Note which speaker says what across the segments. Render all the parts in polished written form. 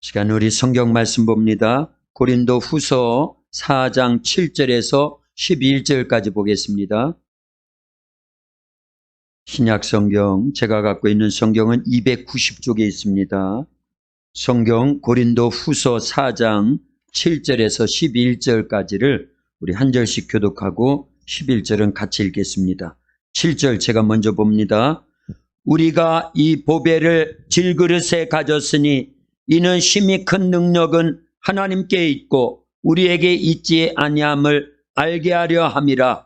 Speaker 1: 시간 우리 성경 말씀 봅니다. 고린도 후서 4장 7절에서 11절까지 보겠습니다. 신약 성경, 제가 갖고 있는 성경은 290쪽에 있습니다. 성경 고린도 후서 4장 7절에서 11절까지를 우리 한 절씩 교독하고 11절은 같이 읽겠습니다. 7절 제가 먼저 봅니다. 우리가 이 보배를 질그릇에 가졌으니 이는 심히 큰 능력은 하나님께 있고 우리에게 있지 아니함을 알게 하려 함이라.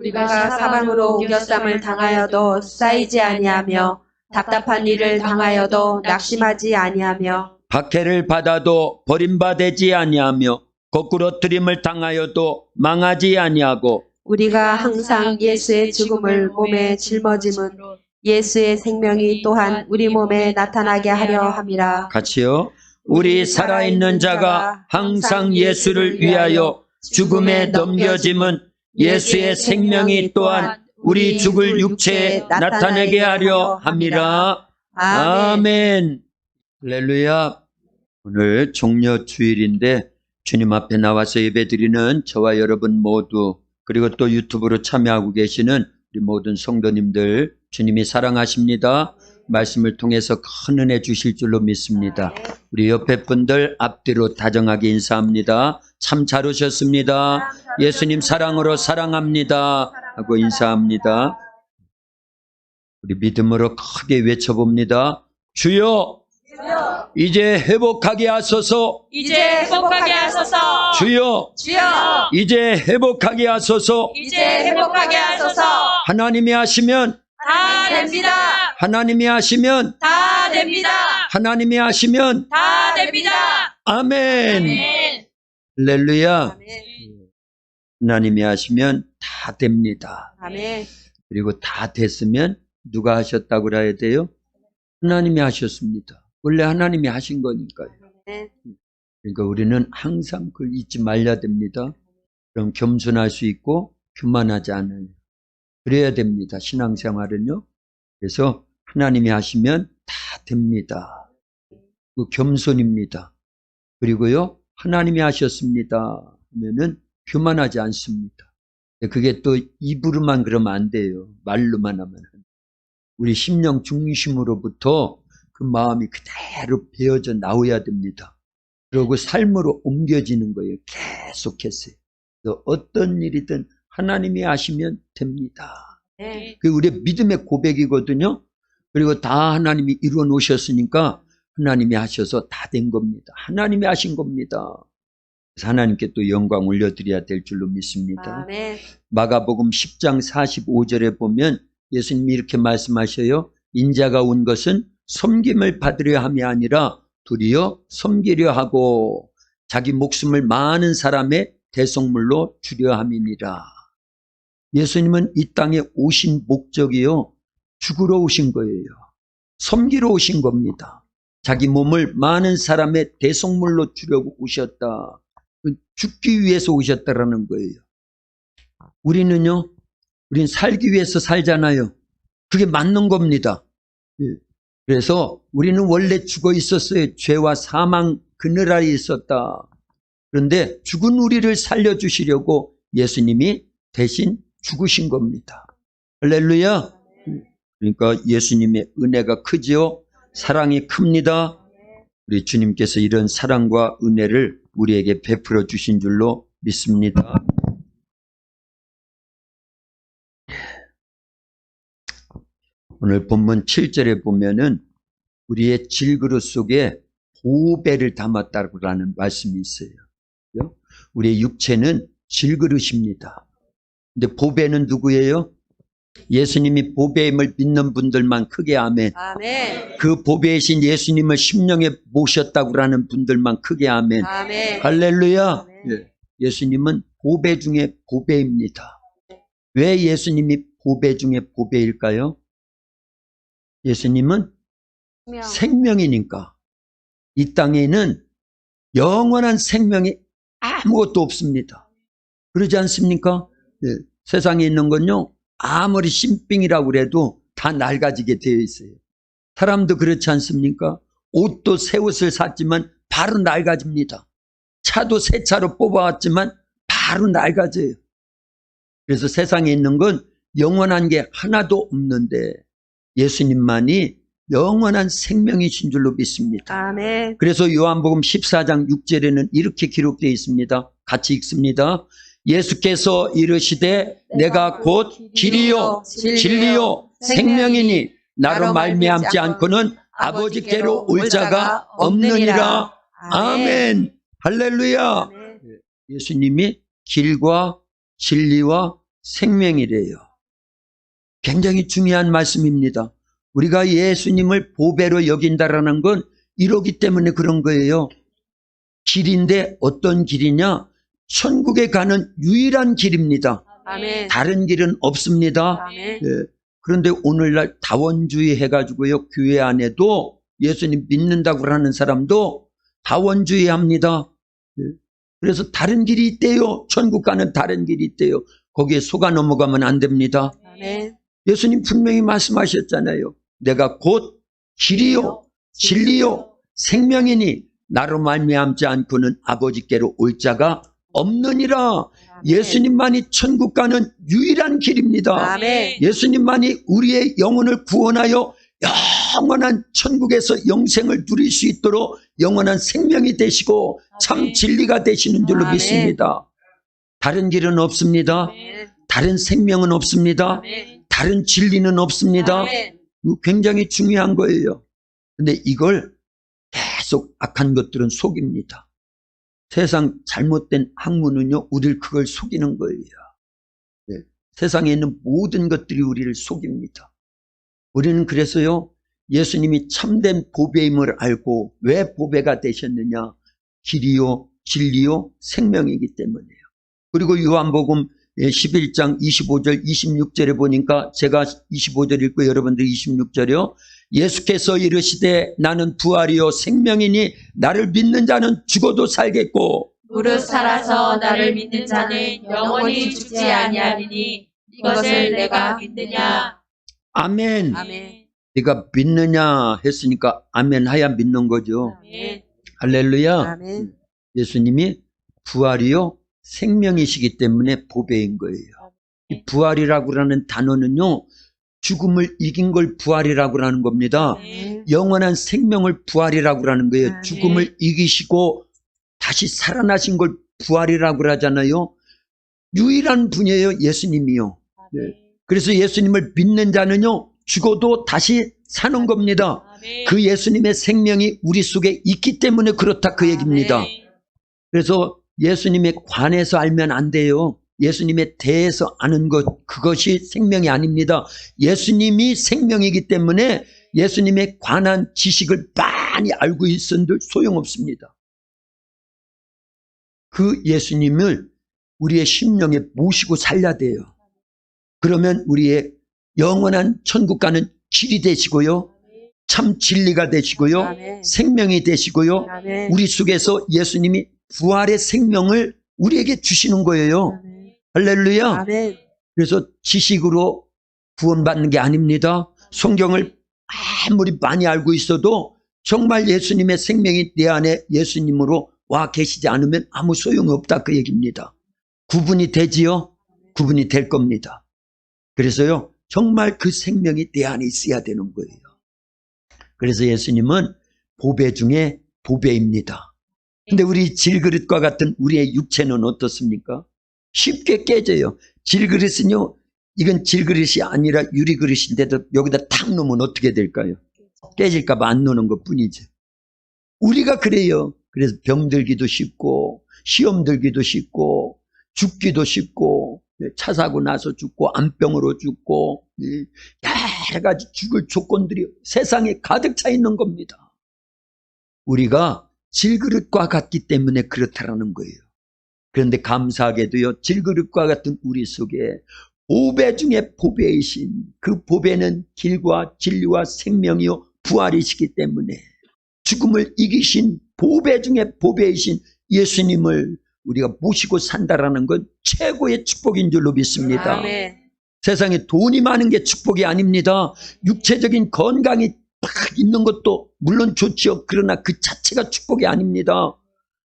Speaker 2: 우리가 사방으로 우겨쌈을 당하여도 쌓이지 아니하며 답답한 일을 당하여도 낙심하지 아니하며
Speaker 1: 박해를 받아도 버림받지 아니하며 거꾸로 들임을 당하여도 망하지 아니하고
Speaker 2: 우리가 항상 예수의 죽음을 몸에 짊어짐은 예수의 생명이 또한 우리 몸에 나타나게 하려 함이라.
Speaker 1: 같이요. 우리 살아있는 자가 항상 예수를 위하여 죽음에 넘겨짐은 예수의 생명이 또한 우리 죽을 육체에 나타내게 하려 함이라. 아멘. 할렐루야. 오늘 종려주일인데 주님 앞에 나와서 예배드리는 저와 여러분 모두, 그리고 또 유튜브로 참여하고 계시는 우리 모든 성도님들 주님이 사랑하십니다. 말씀을 통해서 큰 은혜 주실 줄로 믿습니다. 우리 옆에 분들 앞뒤로 다정하게 인사합니다. 참 잘 오셨습니다. 예수님 사랑으로 사랑합니다 하고 인사합니다. 우리 믿음으로 크게 외쳐봅니다. 주여, 이제 회복하게 하소서.
Speaker 3: 이제 회복하게 하소서.
Speaker 1: 주여,
Speaker 3: 주여,
Speaker 1: 이제 회복하게 하소서.
Speaker 3: 이제 회복하게 하소서.
Speaker 1: 하나님이 하시면,
Speaker 3: 다 됩니다.
Speaker 1: 하나님이 하시면,
Speaker 3: 다 됩니다.
Speaker 1: 하나님이 하시면,
Speaker 3: 다 됩니다.
Speaker 1: 아멘.
Speaker 3: 아멘.
Speaker 1: 할렐루야. 하나님이 하시면 다 됩니다.
Speaker 2: 아멘.
Speaker 1: 그리고 다 됐으면 누가 하셨다고 그래야 돼요? 하나님이 하셨습니다. 원래 하나님이 하신 거니까요. 그러니까 우리는 항상 그걸 잊지 말아야 됩니다. 그럼 겸손할 수 있고 교만하지 않아요. 그래야 됩니다. 신앙생활은요. 그래서 하나님이 하시면 다 됩니다. 그 겸손입니다. 그리고요, 하나님이 하셨습니다 하면은 교만하지 않습니다. 그게 또 입으로만 그러면 안 돼요. 말로만 하면. 우리 심령 중심으로부터 그 마음이 그대로 배어져 나와야 됩니다. 그리고 삶으로 옮겨지는 거예요. 계속해서요. 어떤 일이든 하나님이 하시면 됩니다. 그게 우리의 믿음의 고백이거든요. 그리고 다 하나님이 이루어 놓으셨으니까 하나님이 하셔서 다 된 겁니다. 하나님이 하신 겁니다. 그래서 하나님께 또 영광 올려드려야 될 줄로 믿습니다.
Speaker 2: 아멘.
Speaker 1: 마가복음 10장 45절에 보면 예수님이 이렇게 말씀하셔요. 인자가 온 것은 섬김을 받으려 함이 아니라 도리어 섬기려 하고 자기 목숨을 많은 사람의 대속물로 주려 함이니라. 예수님은 이 땅에 오신 목적이요, 죽으러 오신 거예요. 섬기러 오신 겁니다. 자기 몸을 많은 사람의 대속물로 주려고 오셨다. 죽기 위해서 오셨다라는 거예요. 우리는요, 우린 살기 위해서 살잖아요. 그게 맞는 겁니다. 그래서 우리는 원래 죽어 있었어요. 죄와 사망 그늘 아래 있었다. 그런데 죽은 우리를 살려주시려고 예수님이 대신 죽으신 겁니다. 할렐루야. 그러니까 예수님의 은혜가 크지요. 사랑이 큽니다. 우리 주님께서 이런 사랑과 은혜를 우리에게 베풀어 주신 줄로 믿습니다. 오늘 본문 7절에 보면은 우리의 질그릇 속에 보배를 담았다라는 말씀이 있어요. 우리의 육체는 질그릇입니다. 근데 보배는 누구예요? 예수님이 보배임을 믿는 분들만 크게 아멘.
Speaker 2: 아멘.
Speaker 1: 그 보배이신 예수님을 심령에 모셨다고 하는 분들만 크게 아멘.
Speaker 2: 아멘.
Speaker 1: 할렐루야.
Speaker 2: 아멘.
Speaker 1: 예수님은 보배 중에 보배입니다. 왜 예수님이 보배 중에 보배일까요? 예수님은 생명이니까. 이 땅에는 영원한 생명이 아무것도 없습니다. 그러지 않습니까? 세상에 있는 건요, 아무리 신빙이라고 그래도 다 낡아지게 되어 있어요. 사람도 그렇지 않습니까? 옷도 새 옷을 샀지만 바로 낡아집니다. 차도 새 차로 뽑아왔지만 바로 낡아져요. 그래서 세상에 있는 건 영원한 게 하나도 없는데 예수님만이 영원한 생명이신 줄로 믿습니다.
Speaker 2: 아멘.
Speaker 1: 그래서 요한복음 14장 6절에는 이렇게 기록되어 있습니다. 같이 읽습니다. 예수께서 이르시되 내가 곧 길이요 진리요 생명이니 나로 말미암지 않고는 아버지께로 올 자가 없느니라. 아멘. 할렐루야.
Speaker 2: 아멘.
Speaker 1: 예수님이 길과 진리와 생명이래요. 굉장히 중요한 말씀입니다. 우리가 예수님을 보배로 여긴다라는 건 이러기 때문에 그런 거예요. 길인데 어떤 길이냐? 천국에 가는 유일한 길입니다.
Speaker 2: 아멘.
Speaker 1: 다른 길은 없습니다.
Speaker 2: 아멘.
Speaker 1: 예. 그런데 오늘날 다원주의 해가지고요, 교회 안에도 예수님 믿는다고 하는 사람도 다원주의 합니다. 예. 그래서 다른 길이 있대요. 천국 가는 다른 길이 있대요. 거기에 속아 넘어가면 안 됩니다.
Speaker 2: 아멘.
Speaker 1: 예수님 분명히 말씀하셨잖아요. 내가 곧 길이요 진리요 생명이니 나로 말미암지 않고는 아버지께로 올 자가 없느니라. 예수님만이 천국 가는 유일한 길입니다.
Speaker 2: 아멘.
Speaker 1: 예수님만이 우리의 영혼을 구원하여 영원한 천국에서 영생을 누릴 수 있도록 영원한 생명이 되시고 참 진리가 되시는 줄로
Speaker 2: 아멘.
Speaker 1: 믿습니다. 다른 길은 없습니다.
Speaker 2: 아멘.
Speaker 1: 다른 생명은 없습니다.
Speaker 2: 아멘.
Speaker 1: 다른 진리는 없습니다.
Speaker 2: 아멘.
Speaker 1: 이거 굉장히 중요한 거예요. 근데 이걸 계속 악한 것들은 속입니다. 세상 잘못된 학문은요, 우리를 그걸 속이는 거예요. 네. 세상에 있는 모든 것들이 우리를 속입니다. 우리는 그래서요, 예수님이 참된 보배임을 알고 왜 보배가 되셨느냐? 길이요, 진리요, 생명이기 때문이에요. 그리고 요한복음 11장 25절, 26절에 보니까 제가 25절 읽고 여러분들 26절이요. 예수께서 이르시되 나는 부활이요 생명이니 나를 믿는 자는 죽어도 살겠고
Speaker 3: 무릇 살아서 나를 믿는 자는 영원히 죽지 아니하리니 이것을 내가 믿느냐.
Speaker 1: 아멘.
Speaker 2: 아멘.
Speaker 1: 네가 믿느냐 했으니까 아멘 하야 믿는 거죠.
Speaker 3: 아멘.
Speaker 1: 할렐루야.
Speaker 2: 아멘.
Speaker 1: 예수님이 부활이요 생명이시기 때문에 보배인 거예요. 이 부활이라고 하는 단어는요, 죽음을 이긴 걸 부활이라고 하는 겁니다.
Speaker 2: 아멘.
Speaker 1: 영원한 생명을 부활이라고 하는 거예요.
Speaker 2: 아멘.
Speaker 1: 죽음을 이기시고 다시 살아나신 걸 부활이라고 하잖아요. 유일한 분이에요, 예수님이요. 그래서 예수님을 믿는 자는요, 죽어도 다시 사는 겁니다.
Speaker 3: 아멘.
Speaker 1: 그 예수님의 생명이 우리 속에 있기 때문에 그렇다 그 얘기입니다.
Speaker 3: 아멘.
Speaker 1: 그래서 예수님에 관해서 알면 안 돼요. 예수님에 대해서 아는 것, 그것이 생명이 아닙니다. 예수님이 생명이기 때문에 예수님에 관한 지식을 많이 알고 있은들 소용없습니다. 그 예수님을 우리의 심령에 모시고 살려야 돼요. 그러면 우리의 영원한 천국 가는 길이 되시고요. 참 진리가 되시고요.
Speaker 2: 아멘.
Speaker 1: 생명이 되시고요.
Speaker 2: 아멘.
Speaker 1: 우리 속에서 예수님이 부활의 생명을 우리에게 주시는 거예요.
Speaker 2: 아멘.
Speaker 1: 할렐루야.
Speaker 2: 아멘.
Speaker 1: 그래서 지식으로 구원받는 게 아닙니다. 성경을 아무리 많이 알고 있어도 정말 예수님의 생명이 내 안에 예수님으로 와 계시지 않으면 아무 소용이 없다 그 얘기입니다. 구분이 되지요? 구분이 될 겁니다. 그래서요, 정말 그 생명이 내 안에 있어야 되는 거예요. 그래서 예수님은 보배 중에 보배입니다. 근데 우리 질그릇과 같은 우리의 육체는 어떻습니까? 쉽게 깨져요. 질그릇은요, 이건 질그릇이 아니라 유리그릇인데도 여기다 탁 놓으면 어떻게 될까요? 깨질까 봐 안 놓는 것 뿐이죠. 우리가 그래요. 그래서 병들기도 쉽고 시험 들기도 쉽고 죽기도 쉽고 차 사고 나서 죽고 암병으로 죽고 여러 가지 죽을 조건들이 세상에 가득 차 있는 겁니다. 우리가 질그릇과 같기 때문에 그렇다라는 거예요. 그런데 감사하게도요, 질그릇과 같은 우리 속에 보배 중에 보배이신 그 보배는 길과 진리와 생명이요 부활이시기 때문에 죽음을 이기신 보배 중에 보배이신 예수님을 우리가 모시고 산다라는 건 최고의 축복인 줄로 믿습니다.
Speaker 2: 아멘.
Speaker 1: 세상에 돈이 많은 게 축복이 아닙니다. 육체적인 건강이 팍 있는 것도 물론 좋죠. 그러나 그 자체가 축복이 아닙니다.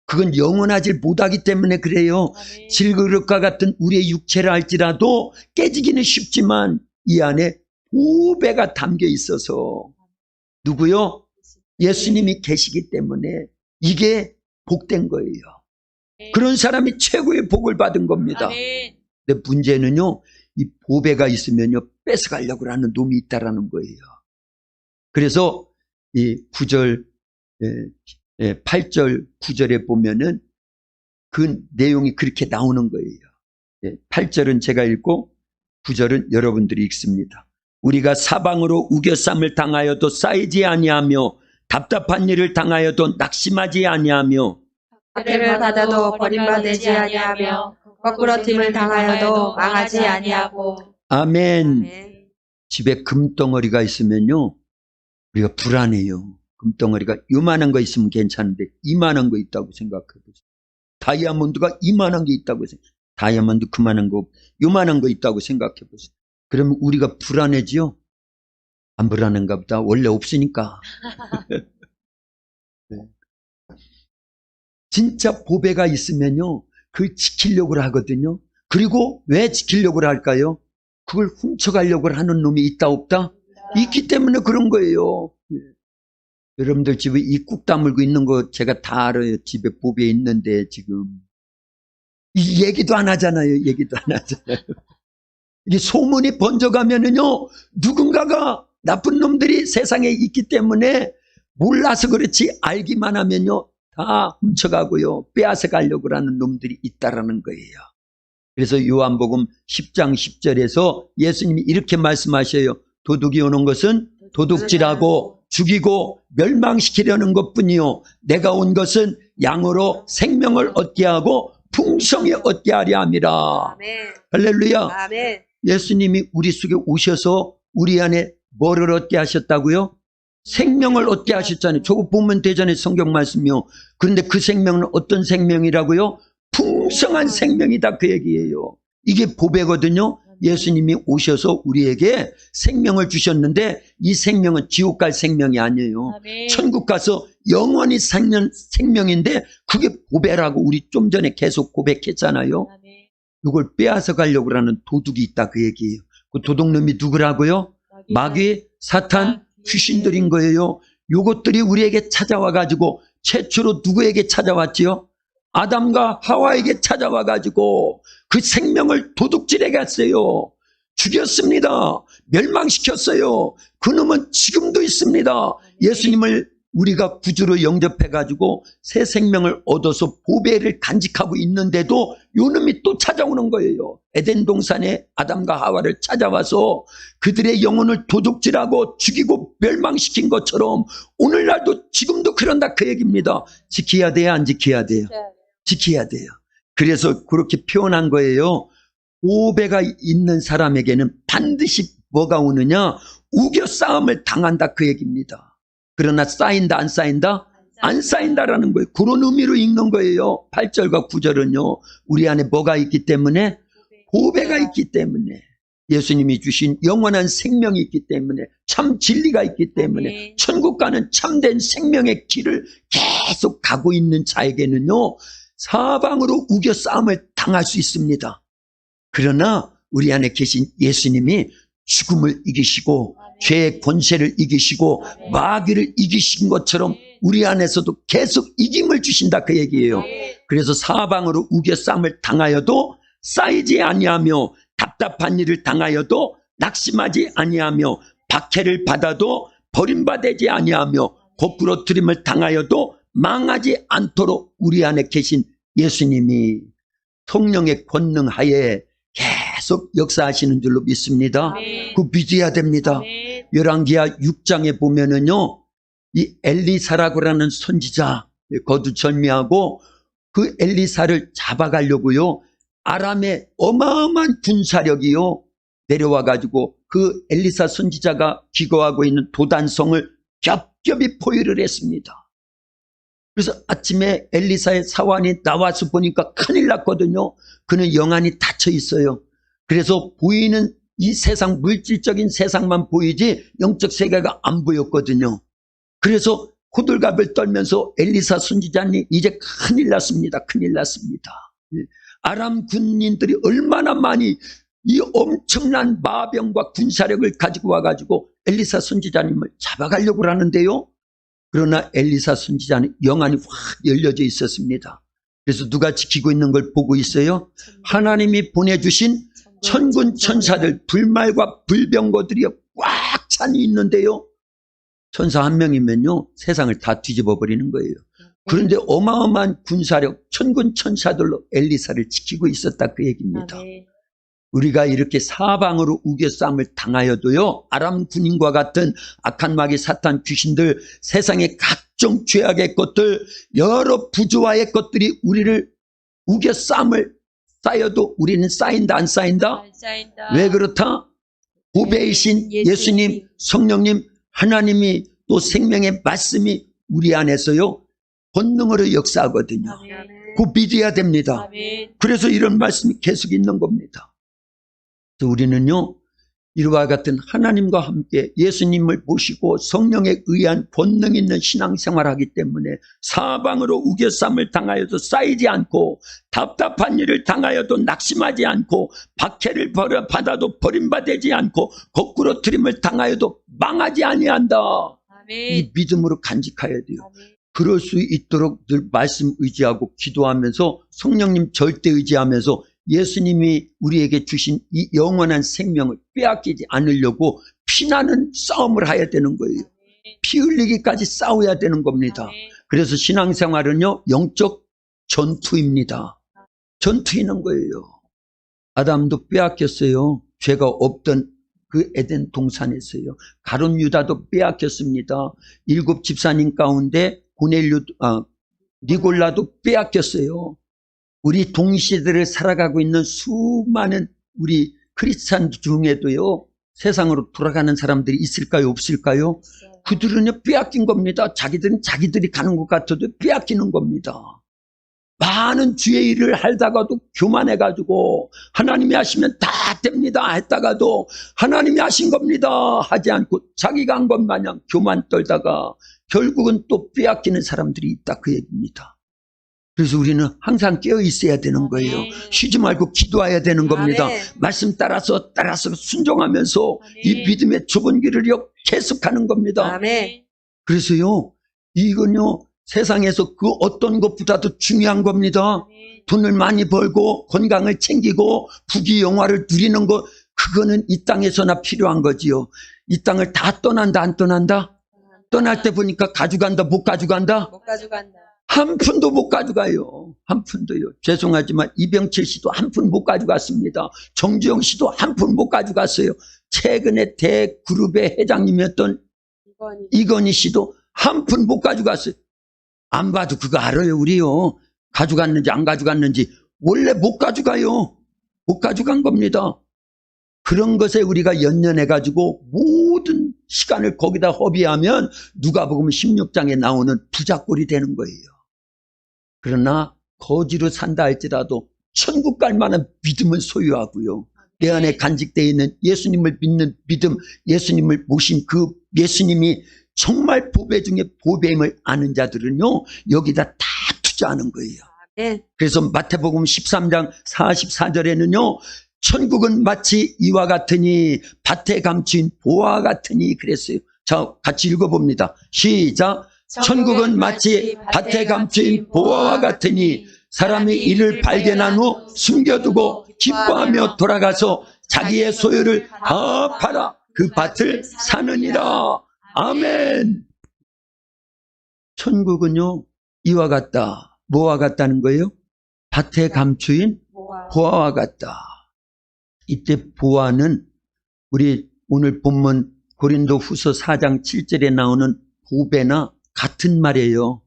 Speaker 1: 그건 영원하지 못하기 때문에 그래요.
Speaker 3: 아멘.
Speaker 1: 질그릇과 같은 우리의 육체를 할지라도 깨지기는 쉽지만 이 안에 보배가 담겨 있어서 누구요? 예수님이 계시기 때문에 이게 복된 거예요. 그런 사람이 최고의 복을 받은 겁니다.
Speaker 3: 아멘.
Speaker 1: 근데 문제는요, 이 보배가 있으면요, 뺏어가려고 하는 놈이 있다라는 거예요. 그래서 이 9절, 8절, 9절에 보면은 그 내용이 그렇게 나오는 거예요. 8절은 제가 읽고 9절은 여러분들이 읽습니다. 우리가 사방으로 우겨쌈을 당하여도 쌓이지 아니하며 답답한 일을 당하여도 낙심하지 아니하며
Speaker 2: 박해를 받아도 버림받지 아니하며 거꾸러짐을 당하여도 망하지 아니하고.
Speaker 1: 아멘.
Speaker 2: 아멘.
Speaker 1: 집에 금덩어리가 있으면요, 우리가 불안해요. 금덩어리가 요만한 거 있으면 괜찮은데 이만한 거 있다고 생각해 보세요. 다이아몬드가 이만한 게 있다고 생각해. 다이아몬드 그만한 거, 요만한 거 있다고 생각해 보세요. 그러면 우리가 불안해지요? 안 불안한가 보다. 원래 없으니까. 네. 진짜 보배가 있으면요, 그걸 지키려고 하거든요. 그리고 왜 지키려고 할까요? 그걸 훔쳐가려고 하는 놈이 있다 없다? 있기 때문에 그런 거예요. 예. 여러분들 집에 이 국 다물고 있는 거 제가 다 알아요. 집에 보배 있는데 지금 이 얘기도 안 하잖아요. 얘기도 안 하잖아요. 이게 소문이 번져가면은요, 누군가가 나쁜 놈들이 세상에 있기 때문에 몰라서 그렇지 알기만 하면요, 다 훔쳐가고요, 빼앗아 가려고 하는 놈들이 있다라는 거예요. 그래서 요한복음 10장 10절에서 예수님이 이렇게 말씀하셔요. 도둑이 오는 것은 도둑질하고 죽이고 멸망시키려는 것뿐이요, 내가 온 것은 양으로 생명을 얻게 하고 풍성히 얻게 하려 함이라.
Speaker 2: 아멘.
Speaker 1: 할렐루야.
Speaker 2: 아멘.
Speaker 1: 예수님이 우리 속에 오셔서 우리 안에 뭐를 얻게 하셨다고요? 생명을 얻게 하셨잖아요. 저거 보면 되잖아요. 성경 말씀이요. 그런데 그 생명은 어떤 생명이라고요? 풍성한 생명이다, 그 얘기예요. 이게 보배거든요. 예수님이 오셔서 우리에게 생명을 주셨는데 이 생명은 지옥 갈 생명이 아니에요.
Speaker 3: 아멘.
Speaker 1: 천국 가서 영원히 살는 생명인데 그게 보배라고 우리 좀 전에 계속 고백했잖아요.
Speaker 3: 아멘.
Speaker 1: 이걸 빼앗아 가려고 하는 도둑이 있다, 그 얘기예요. 그 도둑놈이 누구라고요? 마귀, 사탄, 귀신들인 거예요. 요것들이 우리에게 찾아와 가지고 최초로 누구에게 찾아왔지요? 아담과 하와에게 찾아와 가지고 그 생명을 도둑질해 갔어요. 죽였습니다. 멸망시켰어요. 그놈은 지금도 있습니다. 예수님을 우리가 구주로 영접해 가지고 새 생명을 얻어서 보배를 간직하고 있는데도 요놈이 또 찾아오는 거예요. 에덴 동산에 아담과 하와를 찾아와서 그들의 영혼을 도둑질하고 죽이고 멸망시킨 것처럼 오늘날도 지금도 그런다, 그 얘기입니다. 지켜야 돼요, 안 지켜야 돼요? 지켜야 돼요. 그래서 그렇게 표현한 거예요. 보배가 있는 사람에게는 반드시 뭐가 오느냐? 우겨 싸움을 당한다, 그 얘기입니다. 그러나 쌓인다, 안 쌓인다? 안 쌓인다라는 거예요. 그런 의미로 읽는 거예요. 8절과 9절은요. 우리 안에 뭐가 있기 때문에? 보배가 있기 때문에. 예수님이 주신 영원한 생명이 있기 때문에, 참 진리가 있기 때문에, 천국 가는 참된 생명의 길을 계속 가고 있는 자에게는요, 사방으로 우겨 싸움을 당할 수 있습니다. 그러나 우리 안에 계신 예수님이 죽음을 이기시고 죄의 권세를 이기시고 마귀를 이기신 것처럼 우리 안에서도 계속 이김을 주신다, 그 얘기예요. 그래서 사방으로 우겨 싸움을 당하여도 쌓이지 아니하며 답답한 일을 당하여도 낙심하지 아니하며 박해를 받아도 버림받지 아니하며 거꾸러뜨림을 당하여도 망하지 않도록 우리 안에 계신 예수님이 성령의 권능 하에 계속 역사하시는 줄로 믿습니다. 그 믿어야 됩니다. 열왕기하 6장에 보면은요, 이 엘리사라고 하는 선지자 거두절미하고 그 엘리사를 잡아가려고요, 아람의 어마어마한 군사력이요 내려와 가지고 그 엘리사 선지자가 기거하고 있는 도단성을 겹겹이 포위를 했습니다. 그래서 아침에 엘리사의 사환이 나와서 보니까 큰일 났거든요. 그는 영안이 닫혀 있어요. 그래서 보이는 이 세상, 물질적인 세상만 보이지 영적 세계가 안 보였거든요. 그래서 호들갑을 떨면서 엘리사 선지자님 이제 큰일 났습니다. 큰일 났습니다. 아람 군인들이 얼마나 많이 이 엄청난 마병과 군사력을 가지고 와가지고 엘리사 선지자님을 잡아가려고 하는데요. 그러나 엘리사 선지자는 영안이 확 열려져 있었습니다. 그래서 누가 지키고 있는 걸 보고 있어요? 하나님이 보내주신 천군 천사들, 불말과 불병거들이 꽉 찬이 있는데요. 천사 한 명이면요 세상을 다 뒤집어 버리는 거예요. 그런데 어마어마한 군사력, 천군 천사들로 엘리사를 지키고 있었다 그 얘기입니다. 우리가 이렇게 사방으로 우겨싸움을 당하여도요, 아람 군인과 같은 악한 마귀 사탄 귀신들, 세상의 각종 죄악의 것들, 여러 부조화의 것들이 우리를 우겨싸움을 쌓여도 우리는 쌓인다 안 쌓인다? 왜 그렇다? 보배이신 예수님, 성령님, 하나님이 또 생명의 말씀이 우리 안에서요 본능으로 역사하거든요. 그 믿어야 됩니다. 그래서 이런 말씀이 계속 있는 겁니다. 그래서 우리는요 이와 같은 하나님과 함께 예수님을 모시고 성령에 의한 본능 있는 신앙생활을 하기 때문에 사방으로 우겨쌈을 당하여도 쌓이지 않고 답답한 일을 당하여도 낙심하지 않고 박해를 받아도 버림받지 않고 거꾸로 트림을 당하여도 망하지 아니한다. 이 믿음으로 간직해야 돼요. 그럴 수 있도록 늘 말씀 의지하고 기도하면서 성령님 절대 의지하면서 예수님이 우리에게 주신 이 영원한 생명을 빼앗기지 않으려고 피나는 싸움을 해야 되는 거예요. 피 흘리기까지 싸워야 되는 겁니다. 그래서 신앙생활은요 영적 전투입니다. 전투이는 거예요. 아담도 빼앗겼어요. 죄가 없던 그 에덴 동산에서요. 가룟 유다도 빼앗겼습니다. 7 집사님 가운데 니골라도 빼앗겼어요. 우리 동시대를 살아가고 있는 수많은 우리 크리스찬 중에도요 세상으로 돌아가는 사람들이 있을까요 없을까요? 그들은요 빼앗긴 겁니다. 자기들은 자기들이 가는 것 같아도 빼앗기는 겁니다. 많은 주의 일을 하다가도 교만해가지고 하나님이 하시면 다 됩니다 했다가도 하나님이 하신 겁니다 하지 않고 자기가 한 것 마냥 교만 떨다가 결국은 또 빼앗기는 사람들이 있다 그 얘기입니다. 그래서 우리는 항상 깨어 있어야 되는 거예요. 쉬지 말고 기도해야 되는 겁니다. 말씀 따라서 순종하면서 이 믿음의 좁은 길을요 계속하는 겁니다. 그래서요 이건요 세상에서 그 어떤 것보다도 중요한 겁니다. 돈을 많이 벌고 건강을 챙기고 부귀영화를 누리는 것 그거는 이 땅에서나 필요한 거지요. 이 땅을 다 떠난다 안 떠난다? 떠날 때 보니까 가져간다 못 가져간다?
Speaker 2: 못 가져간다.
Speaker 1: 한 푼도 못 가져가요. 한 푼도요. 죄송하지만 이병철 씨도 한 푼 못 가져갔습니다. 정주영 씨도 한 푼 못 가져갔어요. 최근에 대그룹의 회장님이었던 이건희 씨도 한 푼 못 가져갔어요. 안 봐도 그거 알아요 우리요. 가져갔는지 안 가져갔는지 원래 못 가져가요. 못 가져간 겁니다. 그런 것에 우리가 연연해가지고 모든 시간을 거기다 허비하면 누가복음 16장에 나오는 부자꼴이 되는 거예요. 그러나 거지로 산다 할지라도 천국 갈 만한 믿음을 소유하고요. 내 안에 간직되어 있는 예수님을 믿는 믿음, 예수님을 모신 그 예수님이 정말 보배 중에 보배임을 아는 자들은요 여기다 다 투자하는 거예요. 그래서 마태복음 13장 44절에는요 천국은 마치 이와 같으니 밭에 감춘 보화 같으니 그랬어요. 자 같이 읽어봅니다. 시작. 천국은 마치 밭에 감춘 보화와 같으니 사람이 이를 발견한 후 숨겨두고 기뻐하며 돌아가서 자기의 소유를 다 팔아 그 밭을 사느니라. 아멘. 천국은요 이와 같다. 뭐와 같다는 거예요? 밭에 감추인 보화와 같다. 이때 보화는 우리 오늘 본문 고린도 후서 4장 7절에 나오는 보배나 같은 말이에요.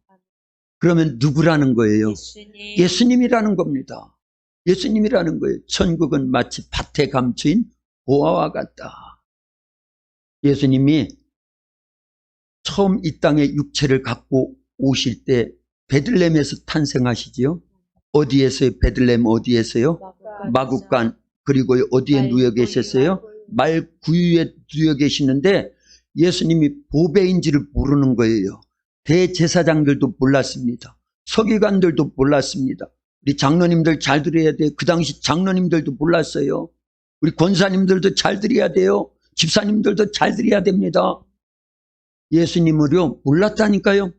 Speaker 1: 그러면 누구라는 거예요? 예수님이라는 겁니다. 예수님이라는 거예요. 천국은 마치 밭에 감추인 보화와 같다. 예수님이 처음 이 땅에 육체를 갖고 오실 때 베들레헴에서 탄생하시지요. 어디에서요? 베들레헴 어디에서요? 마국간. 그리고 어디에 누워 계셨어요? 말 구유에 누워 계시는데 예수님이 보배인지를 모르는 거예요. 대제사장들도 몰랐습니다. 서기관들도 몰랐습니다. 우리 장로님들 잘 들어야 돼요. 그 당시 장로님들도 몰랐어요. 우리 권사님들도 잘 들어야 돼요. 집사님들도 잘 들어야 됩니다. 예수님을요 몰랐다니까요.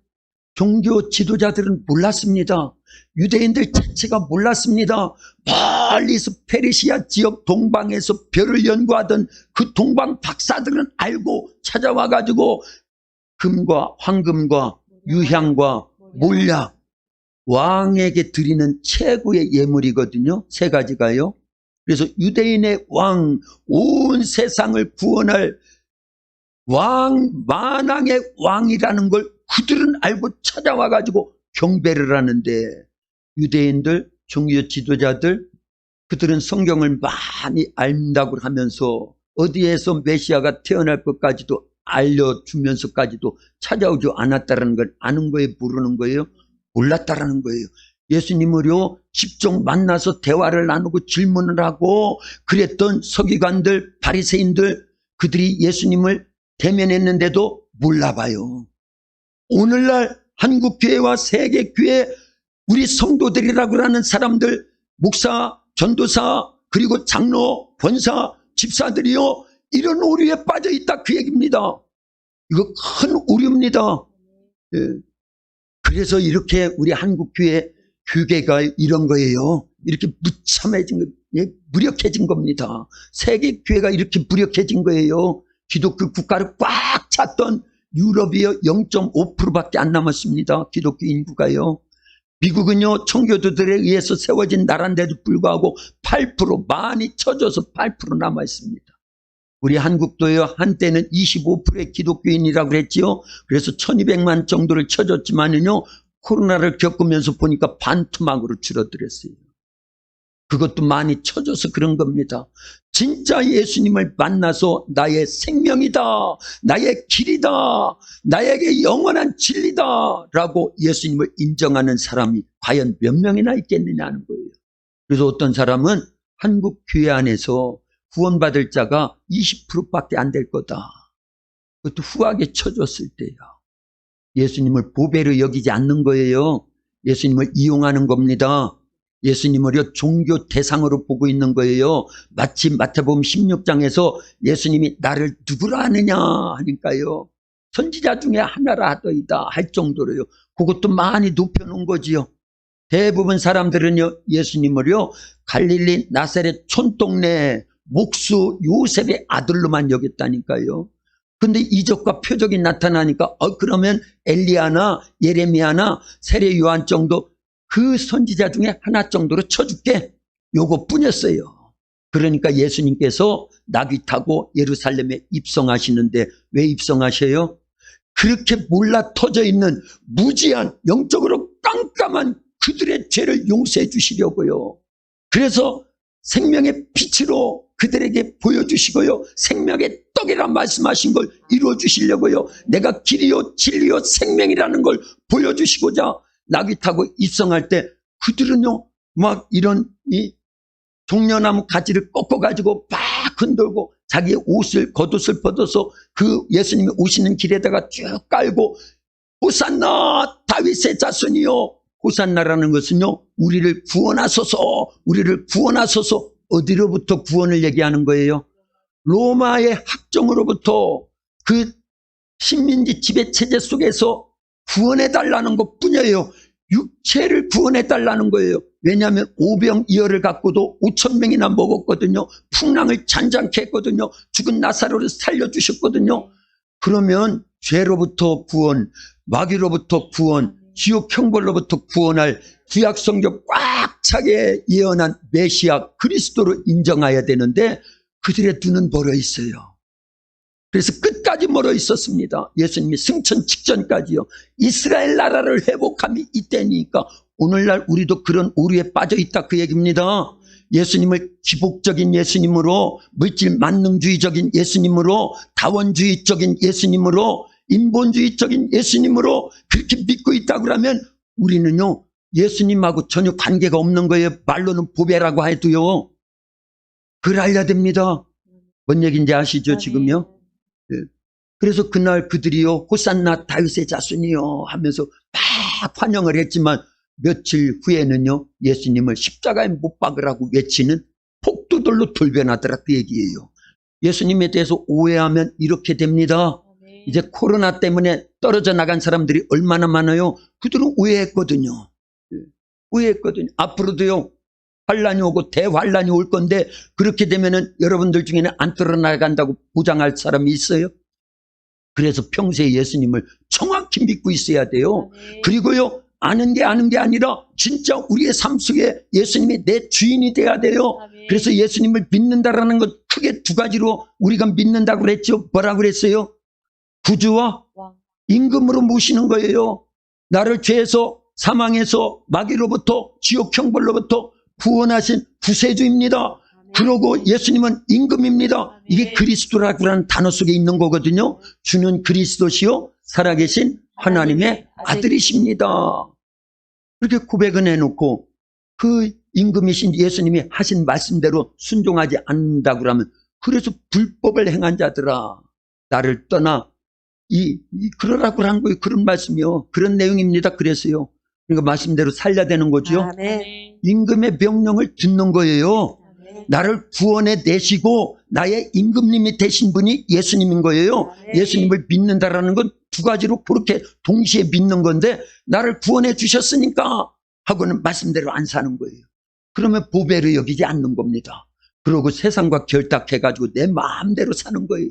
Speaker 1: 종교 지도자들은 몰랐습니다. 유대인들 자체가 몰랐습니다. 멀리서 페르시아 지역 동방에서 별을 연구하던 그 동방 박사들은 알고 찾아와가지고 금과 황금과 유향과 몰약, 왕에게 드리는 최고의 예물이거든요. 세 가지가요. 그래서 유대인의 왕, 온 세상을 구원할 왕, 만왕의 왕이라는 걸 그들은 알고 찾아와가지고 경배를 하는데 유대인들, 종교 지도자들, 그들은 성경을 많이 안다고 하면서 어디에서 메시아가 태어날 것까지도 알려주면서까지도 찾아오지 않았다는 걸 아는 거예요? 모르는 거예요? 몰랐다라는 거예요. 예수님을요 직접 만나서 대화를 나누고 질문을 하고 그랬던 서기관들, 바리새인들, 그들이 예수님을 대면했는데도 몰라봐요. 오늘날 한국교회와 세계교회 우리 성도들이라고 하는 사람들, 목사, 전도사, 그리고 장로, 권사, 집사들이요 이런 오류에 빠져 있다 그 얘기입니다. 이거 큰 오류입니다. 예. 그래서 이렇게 우리 한국교회 교계가 이런 거예요. 이렇게 무참해진 거, 예? 무력해진 겁니다. 세계교회가 이렇게 무력해진 거예요. 기독교 국가를 꽉 찼던 유럽이요 0.5%밖에 안 남았습니다. 기독교 인구가요. 미국은요 청교도들에 의해서 세워진 나라인데도 불구하고 8% 많이 쳐져서 8% 남아있습니다. 우리 한국도요 한때는 25%의 기독교인이라고 그랬지요. 그래서 1200만 정도를 쳐줬지만은요 코로나를 겪으면서 보니까 반토막으로 줄어들었어요. 그것도 많이 쳐줘서 그런 겁니다. 진짜 예수님을 만나서 나의 생명이다, 나의 길이다, 나에게 영원한 진리다 라고 예수님을 인정하는 사람이 과연 몇 명이나 있겠느냐는 거예요. 그래서 어떤 사람은 한국 교회 안에서 구원받을 자가 20%밖에 안 될 거다. 그것도 후하게 쳐줬을 때요. 예수님을 보배로 여기지 않는 거예요. 예수님을 이용하는 겁니다. 예수님을요 종교 대상으로 보고 있는 거예요. 마치 마태복음 16장에서 예수님이 나를 누구라 하느냐 하니까요 선지자 중에 하나라 하더이다 할 정도로요. 그것도 많이 높여놓은 거지요. 대부분 사람들은요 예수님을요 갈릴리 나사렛 촌동네 목수 요셉의 아들로만 여겼다니까요. 근데 이적과 표적이 나타나니까 그러면 엘리야나 예레미야나 세례 요한 정도 그 선지자 중에 하나 정도로 쳐줄게. 요것뿐이었어요. 그러니까 예수님께서 나귀 타고 예루살렘에 입성하시는데 왜 입성하셔요? 그렇게 몰라 터져 있는 무지한 영적으로 깜깜한 그들의 죄를 용서해 주시려고요. 그래서 생명의 빛으로 그들에게 보여주시고요. 생명의 떡이라 말씀하신 걸 이루어 주시려고요. 내가 길이요 진리요 생명이라는 걸 보여주시고자 나귀 타고 입성할 때 그들은요 막 이런 이 종려나무 가지를 꺾어가지고 막 흔들고 자기의 옷을 겉옷을 벗어서 그 예수님이 오시는 길에다가 쭉 깔고 호산나 다윗의 자손이요. 호산나라는 것은요 우리를 구원하소서, 우리를 구원하소서. 어디로부터 구원을 얘기하는 거예요? 로마의 학정으로부터 그 식민지 지배체제 속에서 구원해달라는 것뿐이에요. 육체를 구원해달라는 거예요. 왜냐하면 오병이어를 갖고도 5,000명이나 먹었거든요. 풍랑을 잔잔케 했거든요. 죽은 나사로를 살려주셨거든요. 그러면 죄로부터 구원, 마귀로부터 구원, 지옥 형벌로부터 구원할 구약성경 꽉 차게 예언한 메시아 그리스도로 인정해야 되는데 그들의 눈은 멀어 있어요. 그래서 끝까지 멀어 있었습니다. 예수님이 승천 직전까지요. 이스라엘 나라를 회복함이 이때니까 오늘날 우리도 그런 오류에 빠져 있다 그 얘기입니다. 예수님을 기복적인 예수님으로, 물질 만능주의적인 예수님으로, 다원주의적인 예수님으로, 인본주의적인 예수님으로 그렇게 믿고 있다고 그러면 우리는요 예수님하고 전혀 관계가 없는 거예요. 말로는 보배라고 해도요. 그걸 알아야 됩니다. 뭔 얘기인지 아시죠, 지금요? 예. 그래서 그날 그들이요, 호산나 다윗의 자손이요 하면서 막 환영을 했지만 며칠 후에는요, 예수님을 십자가에 못 박으라고 외치는 폭도들로 돌변하더라 그 얘기예요. 예수님에 대해서 오해하면 이렇게 됩니다. 이제 코로나 때문에 떨어져 나간 사람들이 얼마나 많아요? 그들은 오해했거든요. 예. 오해했거든요. 앞으로도요, 환란이 오고 대환란이 올 건데 그렇게 되면은 여러분들 중에는 안 떨어나간다고 보장할 사람이 있어요? 그래서 평소에 예수님을 정확히 믿고 있어야 돼요. 그리고요, 아는 게 아니라 진짜 우리의 삶 속에 예수님이 내 주인이 돼야 돼요. 그래서 예수님을 믿는다라는 것 크게 두 가지로 우리가 믿는다고 그랬죠. 뭐라고 그랬어요? 구주와 임금으로 모시는 거예요. 나를 죄에서, 사망에서, 마귀로부터, 지옥 형벌로부터 구원하신 구세주입니다. 그러고 예수님은 임금입니다. 이게 그리스도라고 하는 단어 속에 있는 거거든요. 주는 그리스도시요 살아계신 하나님의 아들이십니다. 그렇게 고백을 해놓고 그 임금이신 예수님이 하신 말씀대로 순종하지 않는다고 하면, 그래서 불법을 행한 자들아 나를 떠나 그러라고 하는 거예요. 그런 말씀이요. 그런 내용입니다. 그래서요. 그러니까 말씀대로 살려야 되는 거죠. 임금의 명령을 듣는 거예요. 나를 구원해 내시고 나의 임금님이 되신 분이 예수님인 거예요. 예수님을 믿는다라는 건 두 가지로 그렇게 동시에 믿는 건데, 나를 구원해 주셨으니까 하고는 말씀대로 안 사는 거예요. 그러면 보배를 여기지 않는 겁니다. 그러고 세상과 결탁해가지고 내 마음대로 사는 거예요.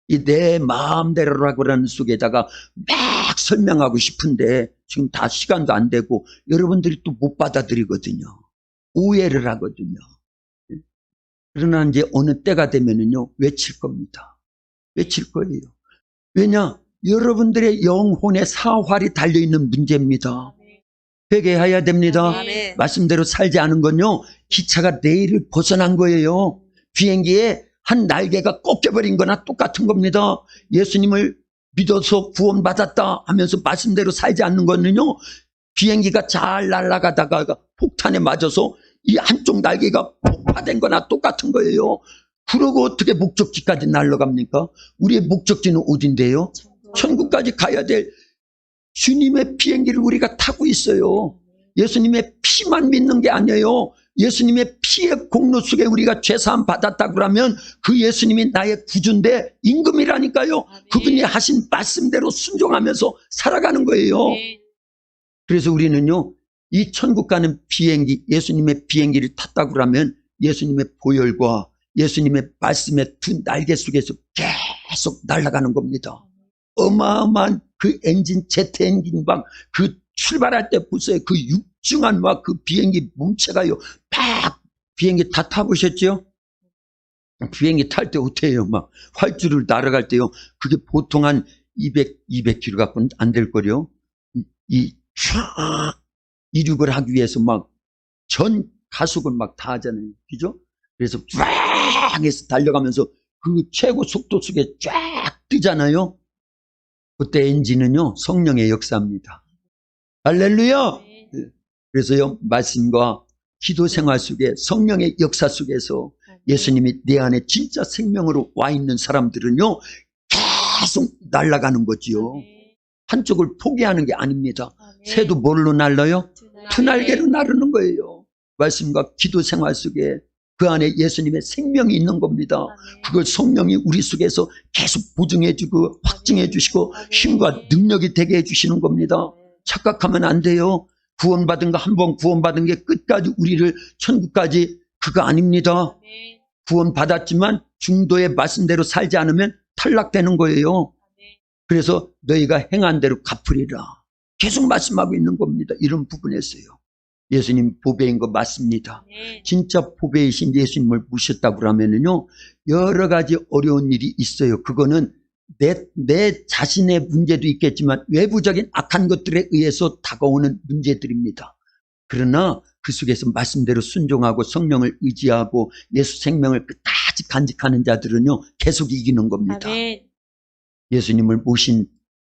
Speaker 1: 이 내 마음대로라고 하는 속에다가 막 설명하고 싶은데 지금 다 시간도 안 되고 여러분들이 또 못 받아들이거든요. 오해를 하거든요. 그러나 이제 어느 때가 되면은요, 외칠 겁니다. 외칠 거예요. 왜냐? 여러분들의 영혼의 사활이 달려있는 문제입니다. 회개해야 됩니다. 말씀대로 살지 않은 건요, 기차가 내일을 벗어난 거예요. 비행기에 한 날개가 꺾여버린 거나 똑같은 겁니다. 예수님을 믿어서 구원받았다 하면서 말씀대로 살지 않는 거는요, 비행기가 잘 날아가다가 폭탄에 맞아서 이 한쪽 날개가 폭파된 거나 똑같은 거예요. 그러고 어떻게 목적지까지 날아갑니까? 우리의 목적지는 어딘데요? 천국까지 가야 될 주님의 비행기를 우리가 타고 있어요. 예수님의 피만 믿는 게 아니에요. 예수님의 피의 공로 속에 우리가 죄사함 받았다고 하면 그 예수님이 나의 구주인데 임금이라니까요. 그분이 하신 말씀대로 순종하면서 살아가는 거예요. 그래서 우리는요, 이 천국 가는 비행기, 예수님의 비행기를 탔다고 하면 예수님의 보혈과 예수님의 말씀의 두 날개 속에서 계속 날아가는 겁니다. 어마어마한 그 엔진, 제트 엔진 막 그 출발할 때 보세요. 그 육중한 막 그 비행기 몸체가요. 막 비행기 다 타보셨죠? 비행기 탈 때 어때요? 막 활주를 날아갈 때요. 그게 보통 한 200km 갖고는 안 될 거요. 쫙 이륙을 하기 위해서 막 전 가속을 막 다 하잖아요. 그죠? 그래서 쫙 해서 달려가면서 그 최고 속도 속에 쫙 뜨잖아요. 그때 엔진은요, 성령의 역사입니다. 할렐루야! 그래서요, 말씀과 기도 생활 속에 성령의 역사 속에서 예수님이 내 안에 진짜 생명으로 와 있는 사람들은요, 계속 날아가는 거지요. 한쪽을 포기하는 게 아닙니다. 새도 뭘로 날라요? 두 날개로 나르는 거예요. 말씀과 기도 생활 속에 그 안에 예수님의 생명이 있는 겁니다. 그걸 성령이 우리 속에서 계속 보증해 주고 확증해 주시고 힘과 능력이 되게 해 주시는 겁니다. 착각하면 안 돼요. 구원받은 거, 한 번 구원받은 게 끝까지 우리를 천국까지, 그거 아닙니다. 구원받았지만 중도의 말씀대로 살지 않으면 탈락되는 거예요. 그래서 너희가 행한 대로 갚으리라. 계속 말씀하고 있는 겁니다. 이런 부분에서요. 예수님 보배인 거 맞습니다. 진짜 보배이신 예수님을 모셨다고 하면은요, 여러 가지 어려운 일이 있어요. 그거는 내 자신의 문제도 있겠지만 외부적인 악한 것들에 의해서 다가오는 문제들입니다. 그러나 그 속에서 말씀대로 순종하고 성령을 의지하고 예수 생명을 끝까지 간직하는 자들은요, 계속 이기는 겁니다. 예수님을 모신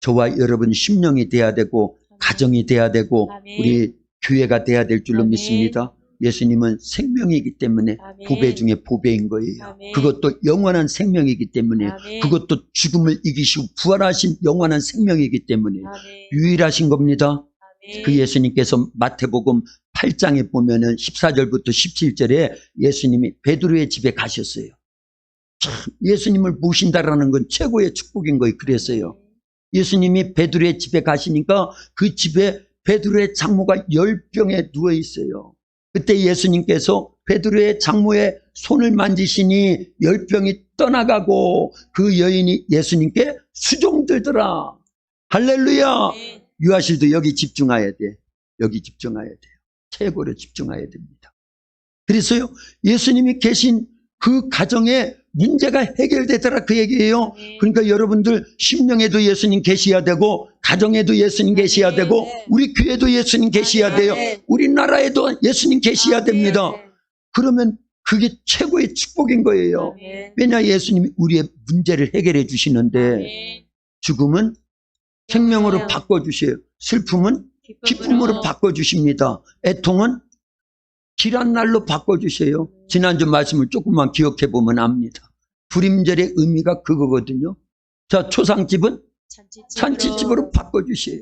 Speaker 1: 저와 여러분 심령이 돼야 되고 가정이 돼야 되고 우리 교회가 돼야 될 줄로 믿습니다. 예수님은 생명이기 때문에
Speaker 3: 아멘.
Speaker 1: 보배 중에 보배인 거예요.
Speaker 3: 아멘.
Speaker 1: 그것도 영원한 생명이기 때문에
Speaker 3: 아멘.
Speaker 1: 그것도 죽음을 이기시고 부활하신 영원한 생명이기 때문에
Speaker 3: 아멘.
Speaker 1: 유일하신 겁니다.
Speaker 3: 아멘.
Speaker 1: 그 예수님께서 마태복음 8장에 보면은 14절부터 17절에 예수님이 베드로의 집에 가셨어요. 참 예수님을 모신다라는 건 최고의 축복인 거예요. 그랬어요. 예수님이 베드로의 집에 가시니까 그 집에 베드로의 장모가 열병에 누워 있어요. 그때 예수님께서 베드로의 장모의 손을 만지시니 열병이 떠나가고 그 여인이 예수님께 수종들더라. 할렐루야.
Speaker 3: 아멘.
Speaker 1: 유아실도 여기 집중해야 돼. 여기 집중해야 돼요. 최고로 집중해야 됩니다. 그래서요, 예수님이 계신 그 가정에 문제가 해결되더라 그 얘기예요.
Speaker 3: 아멘.
Speaker 1: 그러니까 여러분들 심령에도 예수님 계셔야 되고 가정에도 예수님 계셔야 되고 우리 교회도 예수님 계셔야 돼요. 우리나라에도 예수님 계셔야 됩니다. 그러면 그게 최고의 축복인 거예요.
Speaker 3: 아멘.
Speaker 1: 왜냐 예수님이 우리의 문제를 해결해 주시는데
Speaker 3: 아멘.
Speaker 1: 죽음은 생명으로 바꿔주세요. 슬픔은 기쁨으로 바꿔주십니다. 애통은 길한 날로 바꿔주세요. 지난주 말씀을 조금만 기억해 보면 압니다. 불임절의 의미가 그거거든요. 자, 초상집은 잔치집으로 바꿔주세요.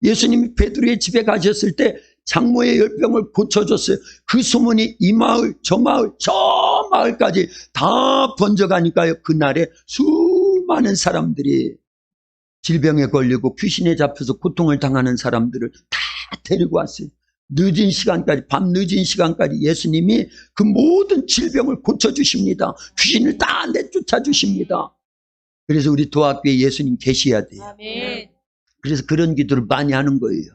Speaker 1: 예수님이 베드로의 집에 가셨을 때 장모의 열병을 고쳐줬어요. 그 소문이 이 마을, 저 마을까지 다 번져가니까요. 그날에 수많은 사람들이 질병에 걸리고 귀신에 잡혀서 고통을 당하는 사람들을 다 데리고 왔어요. 늦은 시간까지, 밤 늦은 시간까지 예수님이 그 모든 질병을 고쳐주십니다. 귀신을 다 내쫓아 주십니다. 그래서 우리 도학교에 예수님 계셔야 돼요.
Speaker 3: 아멘.
Speaker 1: 그래서 그런 기도를 많이 하는 거예요.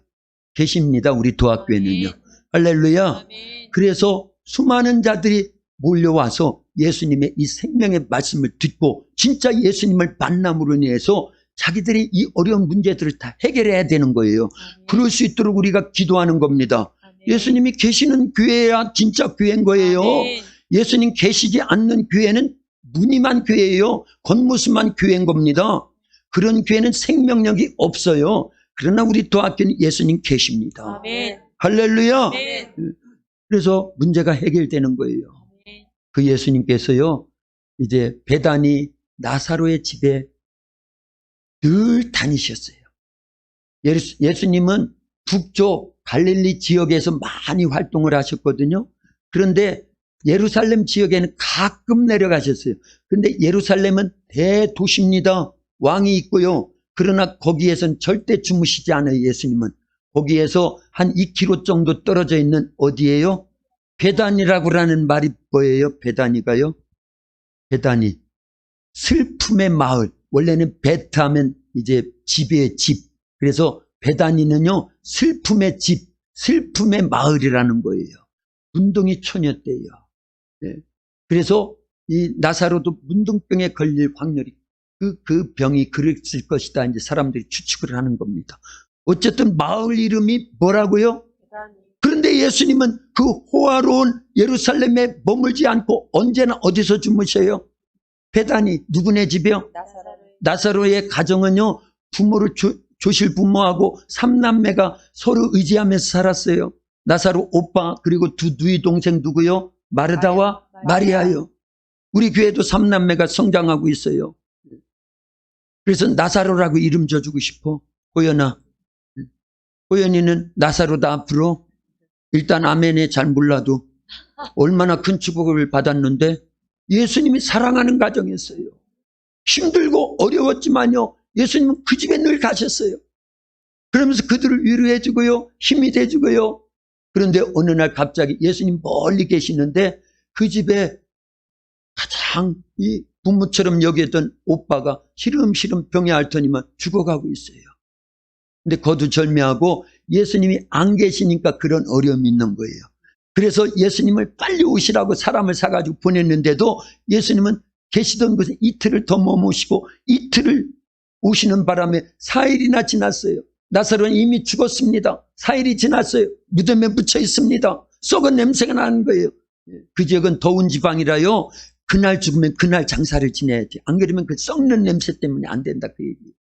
Speaker 1: 계십니다. 우리 도학교에는요. 할렐루야.
Speaker 3: 아멘.
Speaker 1: 그래서 수많은 자들이 몰려와서 예수님의 이 생명의 말씀을 듣고 진짜 예수님을 만남으로 인해서 자기들이 이 어려운 문제들을 다 해결해야 되는 거예요. 그럴 수 있도록 우리가 기도하는 겁니다.
Speaker 3: 아멘.
Speaker 1: 예수님이 계시는 교회야 진짜 교회인 거예요.
Speaker 3: 아멘.
Speaker 1: 예수님 계시지 않는 교회는 무늬만 교회예요. 겉모습만 교회인 겁니다. 그런 교회는 생명력이 없어요. 그러나 우리 도학교는 예수님 계십니다.
Speaker 3: 아멘.
Speaker 1: 할렐루야.
Speaker 3: 아멘.
Speaker 1: 그래서 문제가 해결되는 거예요.
Speaker 3: 아멘.
Speaker 1: 그 예수님께서요, 이제 베다니 나사로의 집에 늘 다니셨어요. 예수님은 북쪽 갈릴리 지역에서 많이 활동을 하셨거든요. 그런데 예루살렘 지역에는 가끔 내려가셨어요. 그런데 예루살렘은 대도시입니다. 왕이 있고요. 그러나 거기에선 절대 주무시지 않아요. 예수님은. 거기에서 한 2km 정도 떨어져 있는 어디예요? 베다니라고 하는 말이 뭐예요? 베다니가요? 베다니. 슬픔의 마을. 원래는 베트 하면 이제 집의 집. 그래서 베다니는요, 슬픔의 집, 슬픔의 마을이라는 거예요. 문둥이 처녀 때예요. 네. 그래서 이 나사로도 문둥병에 걸릴 확률이 그 병이 그랬을 것이다. 이제 사람들이 추측을 하는 겁니다. 어쨌든 마을 이름이 뭐라고요? 그런데 예수님은 그 호화로운 예루살렘에 머물지 않고 언제나 어디서 주무셔요? 베다니. 누구네 집이요? 나사로의 가정은요, 부모를 조실 부모하고 3남매가 서로 의지하면서 살았어요. 나사로 오빠 그리고 두 누이 동생 누구요? 마르다와 마리아요. 우리 교회도 3남매가 성장하고 있어요. 그래서 나사로라고 이름 줘주고 싶어. 호연아. 호연이는 나사로다 앞으로. 일단 아멘에 잘 몰라도 얼마나 큰 축복을 받았는데 예수님이 사랑하는 가정이었어요. 힘들고 어려웠지만요, 예수님은 그 집에 늘 가셨어요. 그러면서 그들을 위로해 주고요, 힘이 돼 주고요. 그런데 어느 날 갑자기 예수님 멀리 계시는데 그 집에 가장 이 부모처럼 여기던 오빠가 시름시름 병에 앓더니만 죽어가고 있어요. 근데 거두절미하고 예수님이 안 계시니까 그런 어려움이 있는 거예요. 그래서 예수님을 빨리 오시라고 사람을 사가지고 보냈는데도 예수님은 계시던 곳에 이틀을 더 머무시고 이틀을 오시는 바람에 4일이나 지났어요. 나사로는 이미 죽었습니다. 4일이 지났어요. 무덤에 묻혀 있습니다. 썩은 냄새가 나는 거예요. 그 지역은 더운 지방이라요. 그날 죽으면 그날 장사를 지내야지. 안 그러면 그 썩는 냄새 때문에 안 된다 그 얘기.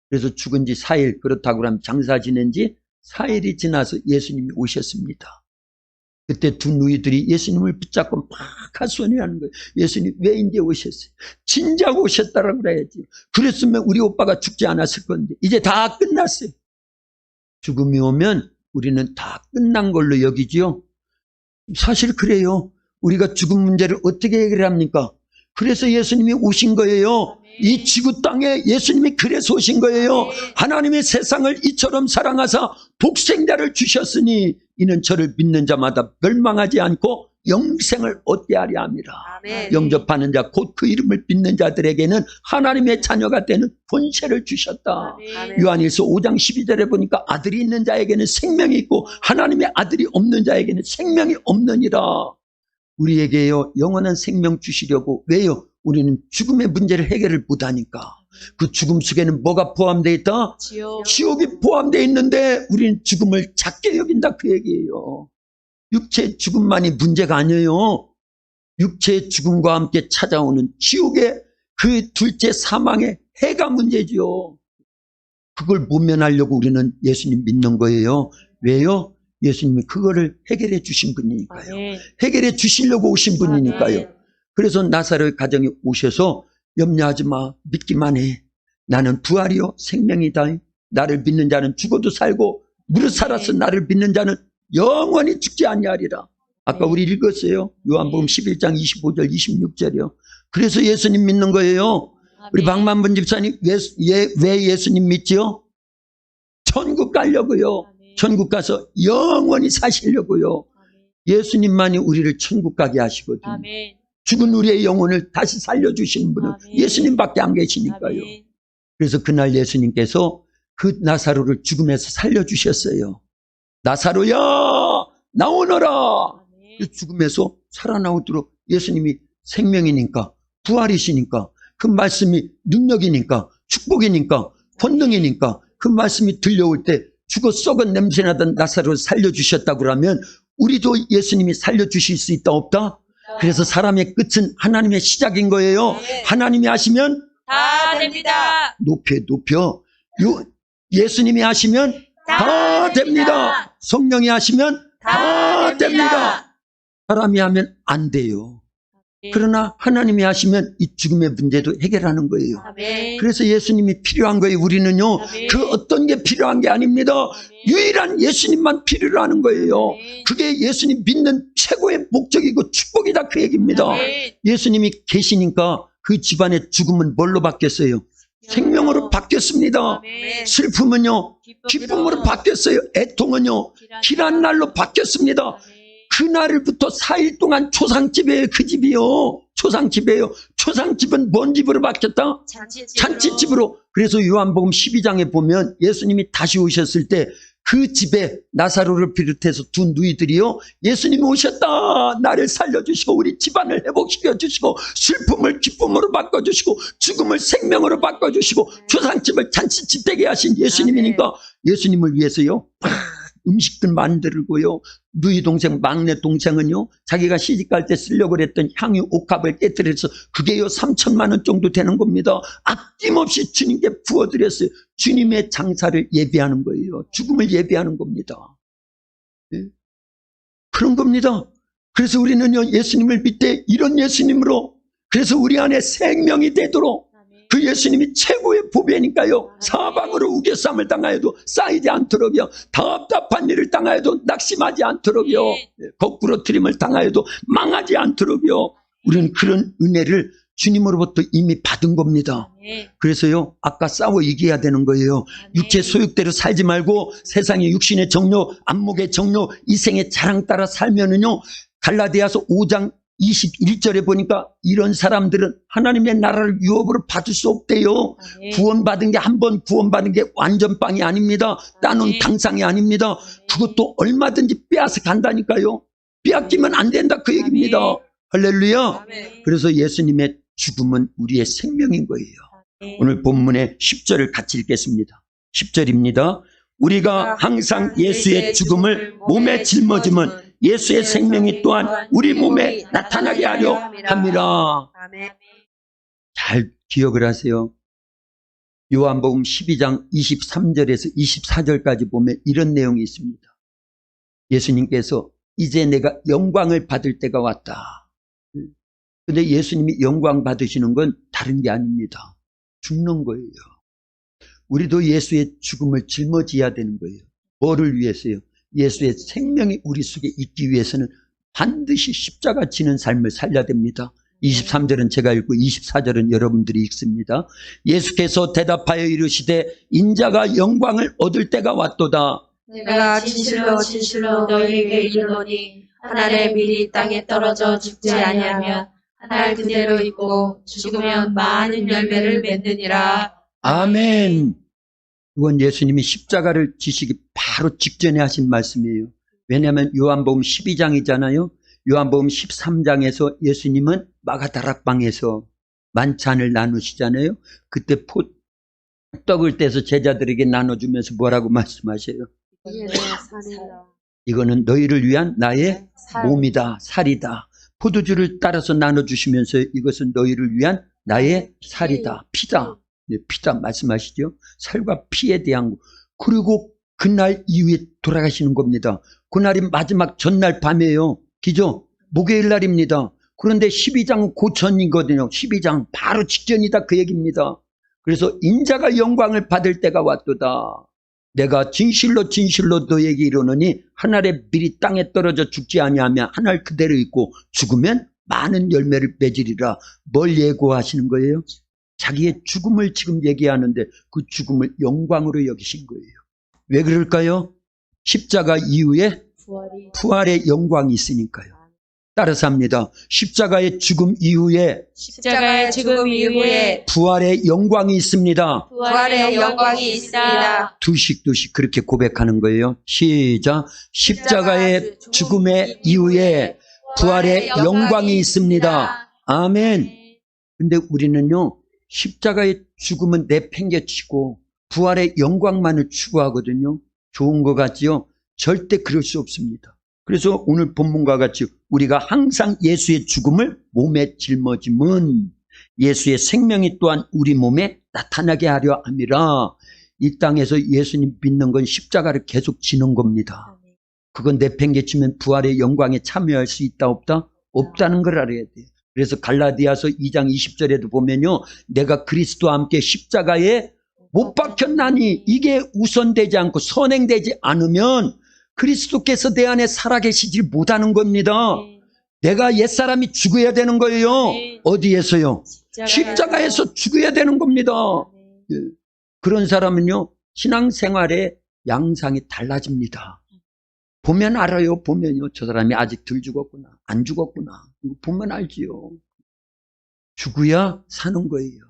Speaker 1: 그래서 죽은 지 4일, 그렇다고 하면 장사 지낸 지 4일이 지나서 예수님이 오셨습니다. 그때 두 누이들이 예수님을 붙잡고 막 하소연하는 거예요. 예수님 왜 이제 오셨어요? 진작 오셨다라고 그래야지. 그랬으면 우리 오빠가 죽지 않았을 건데 이제 다 끝났어요. 죽음이 오면 우리는 다 끝난 걸로 여기지요. 사실 그래요. 우리가 죽음 문제를 어떻게 해결합니까? 그래서 예수님이 오신 거예요. 이 지구 땅에 예수님이 그래서 오신 거예요. 하나님의 세상을 이처럼 사랑하사 독생자를 주셨으니 이는 저를 믿는 자마다 멸망하지 않고 영생을 얻게 하려 함이라.
Speaker 2: 아멘.
Speaker 1: 영접하는 자 곧 그 이름을 믿는 자들에게는 하나님의 자녀가 되는 권세를 주셨다.
Speaker 2: 아멘.
Speaker 1: 요한일서 5장 12절에 보니까 아들이 있는 자에게는 생명이 있고 하나님의 아들이 없는 자에게는 생명이 없느니라. 우리에게요 영원한 생명 주시려고. 왜요? 우리는 죽음의 문제를 해결을 못하니까. 그 죽음 속에는 뭐가 포함되어 있다? 지옥이 포함되어 있는데 우리는 죽음을 작게 여긴다 그 얘기예요. 육체의 죽음만이 문제가 아니에요. 육체의 죽음과 함께 찾아오는 지옥의 그 둘째 사망의 해가 문제죠. 그걸 모면하려고 우리는 예수님 믿는 거예요. 왜요? 예수님이 그거를 해결해 주신 분이니까요. 해결해 주시려고 오신 분이니까요. 그래서 나사로의 가정에 오셔서 염려하지 마, 믿기만 해. 나는 부활이요 생명이다. 나를 믿는 자는 죽어도 살고 무릇 살아서 나를 믿는 자는 영원히 죽지 아니하리라. 아까 우리 읽었어요. 요한복음 11장 25절 26절이요. 그래서 예수님 믿는 거예요. 우리 박만분 집사님 왜 예수님 믿지요? 천국 가려고요. 천국 가서 영원히 사시려고요. 예수님만이 우리를 천국 가게 하시거든요. 죽은 우리의 영혼을 다시 살려주시는 분은 예수님밖에 안 계시니까요. 그래서 그날 예수님께서 그 나사로를 죽음에서 살려주셨어요. 나사로야 나오너라. 죽음에서 살아나오도록 예수님이 생명이니까 부활이시니까 그 말씀이 능력이니까 축복이니까 권능이니까 그 말씀이 들려올 때 죽어 썩은 냄새나던 나사로를 살려주셨다고 하면 우리도 예수님이 살려주실 수 있다 없다? 그래서 사람의 끝은 하나님의 시작인 거예요. 하나님이 하시면
Speaker 3: 다 됩니다.
Speaker 1: 높여. 예수님이 하시면 다 됩니다. 성령이 하시면 다 됩니다. 사람이 하면 안 돼요. 그러나 하나님이 하시면 이 죽음의 문제도 해결하는 거예요. 그래서 예수님이 필요한 거예요. 우리는요 그 어떤 게 필요한 게 아닙니다. 유일한 예수님만 필요로 하는 거예요. 그게 예수님 믿는 최고의 목적이고 축복이다 그 얘기입니다. 예수님이 계시니까 그 집안의 죽음은 뭘로 바뀌었어요? 생명으로 바뀌었습니다. 슬픔은요 기쁨으로 바뀌었어요. 애통은요 길한 날로 바뀌었습니다. 그날부터 4일 동안 초상집이에요. 그 집이요 초상집이에요. 초상집은 뭔 집으로 바뀌었다? 잔치집으로. 그래서 요한복음 12장에 보면 예수님이 다시 오셨을 때 그 집에 나사로를 비롯해서 두 누이들이요 예수님이 오셨다 나를 살려주시고 우리 집안을 회복시켜 주시고 슬픔을 기쁨으로 바꿔주시고 죽음을 생명으로 바꿔주시고 초상집을 잔치집 되게 하신 예수님이니까 예수님을 위해서요 음식들 만들고요. 누이 동생 막내 동생은요 자기가 시집갈 때 쓰려고 그랬던 향유 옥합을 깨뜨려서 그게요 3천만 원 정도 되는 겁니다. 아낌없이 주님께 부어드렸어요. 주님의 장사를 예비하는 거예요. 죽음을 예비하는 겁니다. 네? 그런 겁니다. 그래서 우리는요 예수님을 믿되 이런 예수님으로 그래서 우리 안에 생명이 되도록 그 예수님이 최고의 보배니까요. 사방으로 우겨쌈을 당하여도 쌓이지 않도록요. 답답한 일을 당하여도 낙심하지 않도록요. 거꾸로 트림을 당하여도 망하지 않도록요. 우리는 그런 은혜를 주님으로부터 이미 받은 겁니다. 그래서요 아까 싸워 이겨야 되는 거예요. 육체 소욕대로 살지 말고 세상의 육신의 정욕, 안목의 정욕, 이생의 자랑 따라 살면은요 갈라디아서 5장 21절에 보니까 이런 사람들은 하나님의 나라를 유업으로 받을 수 없대요. 구원받은 게 한 번 구원받은 게 완전 빵이 아닙니다. 따놓은 당상이 아닙니다. 그것도 얼마든지 빼앗아 간다니까요. 빼앗기면 안 된다 그 얘기입니다. 할렐루야. 그래서 예수님의 죽음은 우리의 생명인 거예요. 오늘 본문의 10절을 같이 읽겠습니다. 10절입니다. 우리가 항상 예수의 죽음을 몸에 짊어지면 예수의 생명이 또한 우리 몸에 나타나게 하려 합니다. 잘 기억을 하세요. 요한복음 12장 23절에서 24절까지 보면 이런 내용이 있습니다. 예수님께서 이제 내가 영광을 받을 때가 왔다. 근데 예수님이 영광 받으시는 건 다른 게 아닙니다. 죽는 거예요. 우리도 예수의 죽음을 짊어져야 되는 거예요. 뭐를 위해서요? 예수의 생명이 우리 속에 있기 위해서는 반드시 십자가 지는 삶을 살려야 됩니다. 23절은 제가 읽고 24절은 여러분들이 읽습니다. 예수께서 대답하여 이르시되 인자가 영광을 얻을 때가 왔도다.
Speaker 2: 내가 진실로 진실로 너희에게 이르노니 한 알의 밀이 땅에 떨어져 죽지 아니하면 한 알 그대로 있고 죽으면 많은 열매를 맺느니라.
Speaker 1: 아멘. 이건 예수님이 십자가를 지시기 바로 직전에 하신 말씀이에요. 왜냐하면 요한복음 12장이잖아요. 요한복음 13장에서 예수님은 마가다락방에서 만찬을 나누시잖아요. 그때 떡을 떼서 제자들에게 나눠주면서 뭐라고 말씀하셔요? 이거는 너희를 위한 나의 몸이다, 살이다. 포도주를 따라서 나눠주시면서 이것은 너희를 위한 나의 살이다, 피다. 피다 말씀하시죠. 살과 피에 대한 거. 그리고 그날 이후에 돌아가시는 겁니다. 그날이 마지막 전날 밤이에요. 기죠? 목요일 날입니다. 그런데 12장은 고전이거든요. 12장 바로 직전이다 그 얘기입니다. 그래서 인자가 영광을 받을 때가 왔도다. 내가 진실로 진실로 너에게 이르노니 한 알의 밀이 땅에 떨어져 죽지 아니하면 한 알 그대로 있고 죽으면 많은 열매를 맺으리라. 뭘 예고하시는 거예요? 자기의 죽음을 지금 얘기하는데 그 죽음을 영광으로 여기신 거예요. 왜 그럴까요? 십자가 이후에 부활의 영광이 있으니까요. 따라서 합니다. 십자가의 죽음 이후에 부활의 영광이 있습니다.
Speaker 2: 부활의 영광이 있습니다.
Speaker 1: 두씩 그렇게 고백하는 거예요. 시작. 십자가의 죽음의 이후에 부활의 영광이 있습니다. 아멘. 근데 우리는요, 십자가의 죽음은 내팽개치고 부활의 영광만을 추구하거든요. 좋은 것 같지요? 절대 그럴 수 없습니다. 그래서 오늘 본문과 같이 우리가 항상 예수의 죽음을 몸에 짊어짐은 예수의 생명이 또한 우리 몸에 나타나게 하려 함이라. 이 땅에서 예수님 믿는 건 십자가를 계속 지는 겁니다. 그건 내팽개치면 부활의 영광에 참여할 수 있다 없다? 없다는 걸 알아야 돼요. 그래서 갈라디아서 2장 20절에도 보면요, 내가 그리스도와 함께 십자가에 못 박혔나니 이게 우선되지 않고 선행되지 않으면 그리스도께서 내 안에 살아계시지 못하는 겁니다. 내가 옛사람이 죽어야 되는 거예요. 어디에서요? 십자가에서 죽어야 되는 겁니다. 그런 사람은요, 신앙생활의 양상이 달라집니다. 보면 알아요. 보면요, 저 사람이 아직 덜 죽었구나, 안 죽었구나. 이거 보면 알지요. 죽어야 사는 거예요.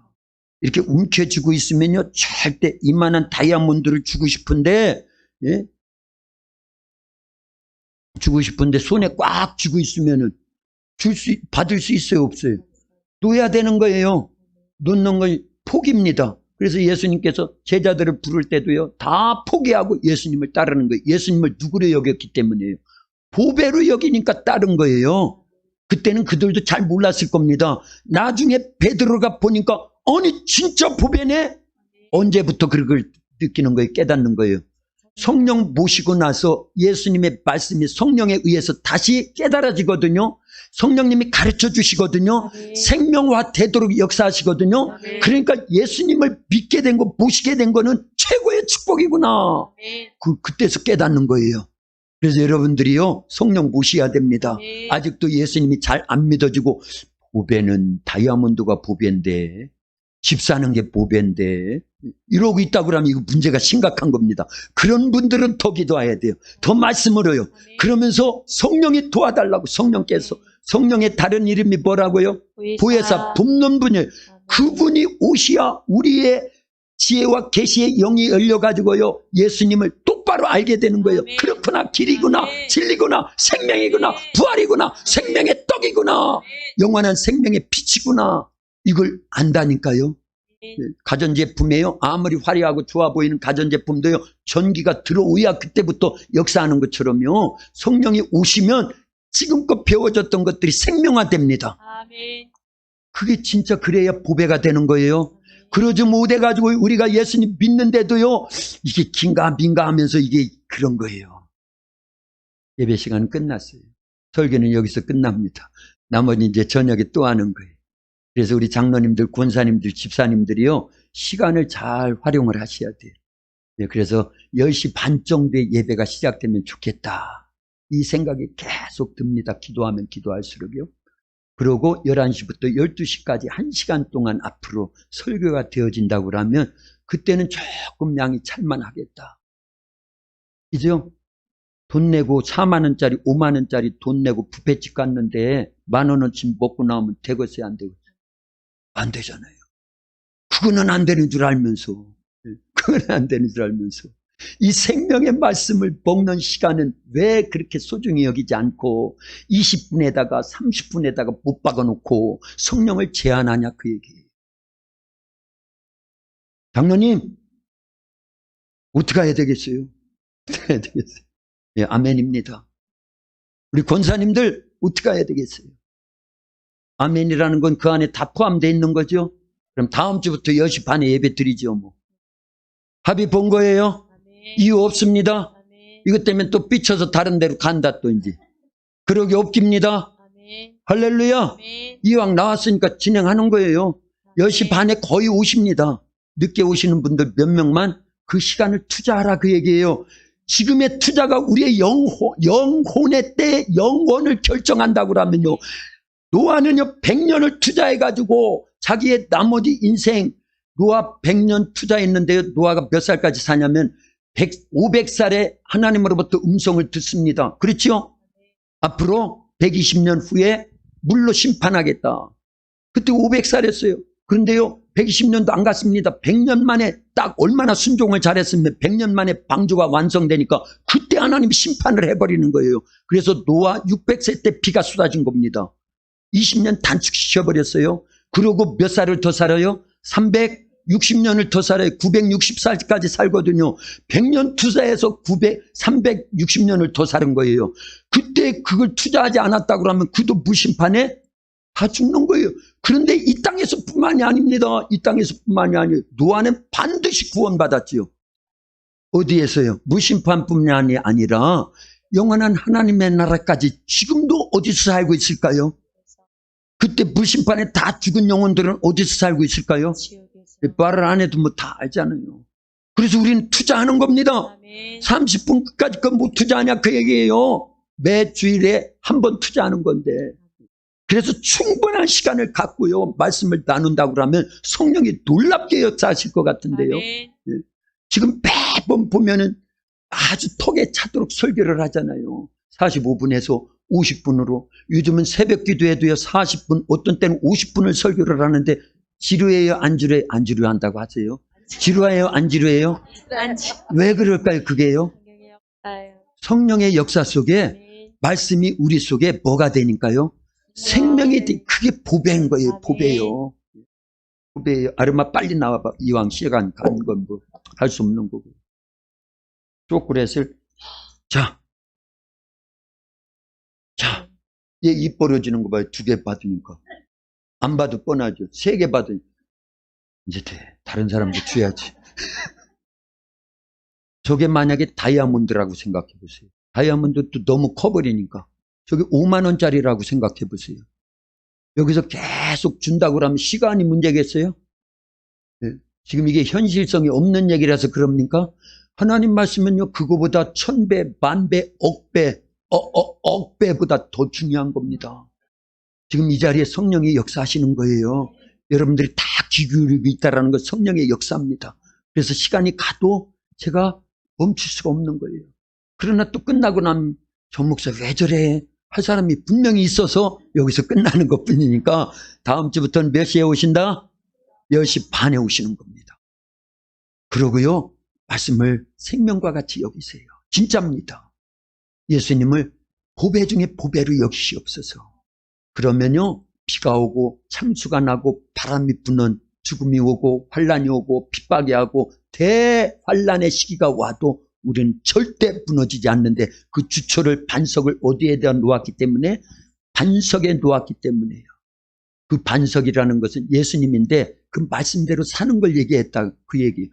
Speaker 1: 이렇게 움켜쥐고 있으면요, 절대 이만한 다이아몬드를 주고 싶은데, 예? 주고 싶은데 손에 꽉 쥐고 있으면은 받을 수 있어요, 없어요? 놓아야 되는 거예요. 놓는 건 포기입니다. 그래서 예수님께서 제자들을 부를 때도요, 다 포기하고 예수님을 따르는 거예요. 예수님을 누구로 여겼기 때문이에요. 보배로 여기니까 따른 거예요. 그때는 그들도 잘 몰랐을 겁니다. 나중에 베드로가 보니까 아니 진짜 보배네? 언제부터 그걸 느끼는 거예요? 깨닫는 거예요. 성령 모시고 나서 예수님의 말씀이 성령에 의해서 다시 깨달아지거든요. 성령님이 가르쳐 주시거든요. 생명화 되도록 역사하시거든요. 그러니까 예수님을 믿게 된 거, 모시게 된 거는 최고의 축복이구나. 그때서 깨닫는 거예요. 그래서 여러분들이요, 성령 모셔야 됩니다. 아직도 예수님이 잘 안 믿어지고, 보배는 다이아몬드가 보배인데, 집 사는 게 보배인데, 이러고 있다고 그러면 이거 문제가 심각한 겁니다. 그런 분들은 더 기도해야 돼요. 더 말씀으로요. 그러면서 성령이 도와달라고. 성령께서, 성령의 다른 이름이 뭐라고요? 보혜사, 돕는 분이에요. 그분이 오시야 우리의 지혜와 계시의 영이 열려가지고요, 예수님을 똑바로 알게 되는 거예요. 그렇구나, 길이구나, 진리구나, 생명이구나, 부활이구나, 생명의 떡이구나, 영원한 생명의 빛이구나, 이걸 안다니까요. 가전제품이에요. 아무리 화려하고 좋아 보이는 가전제품도요, 전기가 들어오야 그때부터 역사하는 것처럼요, 성령이 오시면 지금껏 배워졌던 것들이 생명화됩니다. 그게 진짜 그래야 보배가 되는 거예요. 그러지 못해가지고 우리가 예수님 믿는데도요, 이게 긴가 민가 하면서 이게 그런 거예요. 예배 시간은 끝났어요. 설교는 여기서 끝납니다. 나머지 이제 저녁에 또 하는 거예요. 그래서 우리 장로님들, 권사님들, 집사님들이요, 시간을 잘 활용을 하셔야 돼요. 네, 그래서 10시 반 정도에 예배가 시작되면 좋겠다. 이 생각이 계속 듭니다. 기도하면 기도할수록요. 그러고 11시부터 12시까지 1시간 동안 앞으로 설교가 되어진다고 하면 그때는 조금 양이 찰만하겠다. 이제요? 돈 내고 4만 원짜리, 5만 원짜리 돈 내고 뷔페집 갔는데 10,000원어치 먹고 나오면 되겠어요, 안 되겠어요? 안 되잖아요. 그거는 안 되는 줄 알면서, 그건 안 되는 줄 알면서 이 생명의 말씀을 먹는 시간은 왜 그렇게 소중히 여기지 않고 20분에다가 30분에다가 못 박아놓고 성령을 제한하냐, 그 얘기예요. 장로님, 어떻게 해야 되겠어요? 어떻게 해야 되겠어요? 예, 아멘입니다. 우리 권사님들 어떻게 해야 되겠어요? 아멘이라는 건 그 안에 다 포함되어 있는 거죠. 그럼 다음 주부터 10시 반에 예배 드리죠, 뭐. 합의 본 거예요? 이유 없습니다. 이것 때문에 또 삐쳐서 다른 데로 간다, 또 이제. 그러기 없깁니다. 할렐루야. 이왕 나왔으니까 진행하는 거예요. 10시 반에 거의 오십니다. 늦게 오시는 분들 몇 명만 그 시간을 투자하라, 그 얘기예요. 지금의 투자가 우리의 영혼의 때 영원을 결정한다고 하면요. 노아는요, 100년을 투자해가지고 자기의 나머지 인생, 노아 100년 투자했는데요. 노아가 몇 살까지 사냐면 500살에 하나님으로부터 음성을 듣습니다. 그렇죠? 앞으로 120년 후에 물로 심판하겠다. 그때 500살이었어요. 그런데요, 120년도 안 갔습니다. 100년 만에 딱 얼마나 순종을 잘했으면 100년 만에 방주가 완성되니까 그때 하나님이 심판을 해버리는 거예요. 그래서 노아 600세 때 비가 쏟아진 겁니다. 20년 단축시켜버렸어요. 그리고 몇 살을 더 살아요? 360년을 더 살아요. 960살까지 살거든요. 100년 투자해서 360년을 더 사는 거예요. 그때 그걸 투자하지 않았다고 하면 그도 무심판에 다 죽는 거예요. 그런데 이 땅에서뿐만이 아닙니다. 이 땅에서뿐만이 아니에요. 노아는 반드시 구원받았지요. 어디에서요? 무심판뿐만이 아니라 영원한 하나님의 나라까지 지금도 어디서 살고 있을까요? 그때 무심판에 다 죽은 영혼들은 어디서 살고 있을까요? 말을 안 해도 뭐 다 알잖아요. 그래서 우리는 투자하는 겁니다. 30분 끝까지 그거 못 투자하냐, 그 얘기예요. 매 주일에 한 번 투자하는 건데. 그래서 충분한 시간을 갖고요, 말씀을 나눈다고 하면 성령이 놀랍게 역사하실 것 같은데요. 예. 지금 매번 보면은 아주 턱에 차도록 설교를 하잖아요. 45분에서 50분으로. 요즘은 새벽 기도에도요, 40분, 어떤 때는 50분을 설교를 하는데 지루해요, 안 지루해요? 안 지루한다고 하세요? 지루해요, 안 지루해요? 왜 그럴까요, 그게요? 성령의 역사 속에 말씀이 우리 속에 뭐가 되니까요? 생명이 돼. 그게 보배인 거예요, 보배요. 보배예요. 아르마 빨리 나와봐. 이왕 시간 가는 건 뭐 할 수 없는 거고. 초콜릿을, 자, 얘 입 벌어지는 거 봐요. 2개 받으니까. 안 봐도 뻔하죠. 3개 받으니까. 이제 돼. 다른 사람도 줘야지. 저게 만약에 다이아몬드라고 생각해 보세요. 다이아몬드도 너무 커버리니까. 저게 5만 원짜리라고 생각해 보세요. 여기서 계속 준다고 하면 시간이 문제겠어요? 네. 지금 이게 현실성이 없는 얘기라서 그럽니까? 하나님 말씀은요, 그거보다 1000배, 만배, 억배, 억배보다 더 중요한 겁니다. 지금 이 자리에 성령이 역사하시는 거예요. 여러분들이 다 귀 기울이고 있다는 건 성령의 역사입니다. 그래서 시간이 가도 제가 멈출 수가 없는 거예요. 그러나 또 끝나고 나면 저 목사 왜 저래? 할 사람이 분명히 있어서 여기서 끝나는 것 뿐이니까 다음 주부터는 몇 시에 오신다? 10시 반에 오시는 겁니다. 그러고요, 말씀을 생명과 같이 여기세요. 진짜입니다. 예수님을 보배 중에 보배로 여기시옵소서. 그러면요, 비가 오고 참수가 나고 바람이 부는 죽음이 오고 환란이 오고 핍박이 하고 대환란의 시기가 와도 우리는 절대 무너지지 않는데 그 주초를 반석을 어디에다 놓았기 때문에? 반석에 놓았기 때문에요. 그 반석이라는 것은 예수님인데 그 말씀대로 사는 걸 얘기했다, 그 얘기.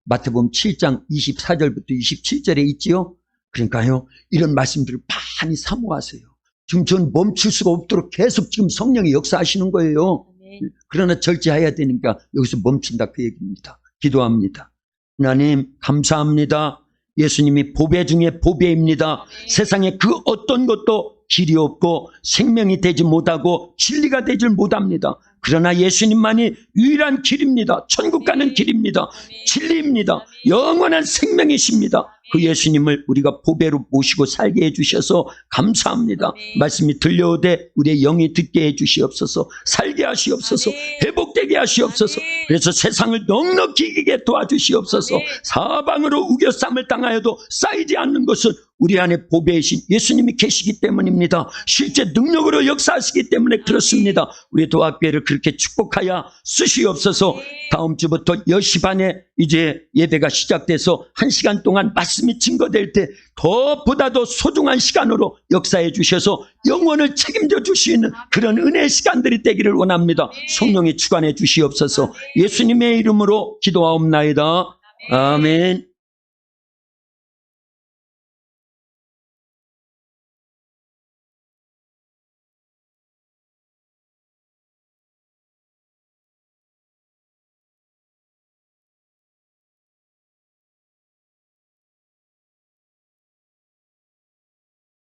Speaker 1: 마태복음 7장 24절부터 27절에 있지요. 그러니까요, 이런 말씀들을 많이 사모하세요. 지금 전 멈출 수가 없도록 계속 지금 성령이 역사하시는 거예요. 그러나 절제해야 되니까 여기서 멈춘다 그 얘기입니다. 기도합니다. 하나님 감사합니다. 예수님이 보배 중에 보배입니다. 세상에 그 어떤 것도 길이 없고 생명이 되지 못하고 진리가 되질 못합니다. 그러나 예수님만이 유일한 길입니다. 천국 가는 길입니다. 진리입니다. 영원한 생명이십니다. 그 예수님을 우리가 보배로 모시고 살게 해주셔서 감사합니다. 말씀이 들려오되 우리의 영이 듣게 해주시옵소서. 살게 하시옵소서. 회복되게 하시옵소서. 그래서 세상을 넉넉히 이기게 도와주시옵소서. 사방으로 우겨쌈을 당하여도 쌓이지 않는 것은 우리 안에 보배이신 예수님이 계시기 때문입니다. 실제 능력으로 역사하시기 때문에 그렇습니다. 우리 도학교회를 그렇게 축복하여 쓰시옵소서. 다음 주부터 10시 반에 이제 예배가 시작돼서 1시간 동안 말씀이 증거될 때 보다도 소중한 시간으로 역사해 주셔서 영혼을 책임져 주시는 그런 은혜의 시간들이 되기를 원합니다. 성령이 주관해 주시옵소서. 예수님의 이름으로 기도하옵나이다. 아멘.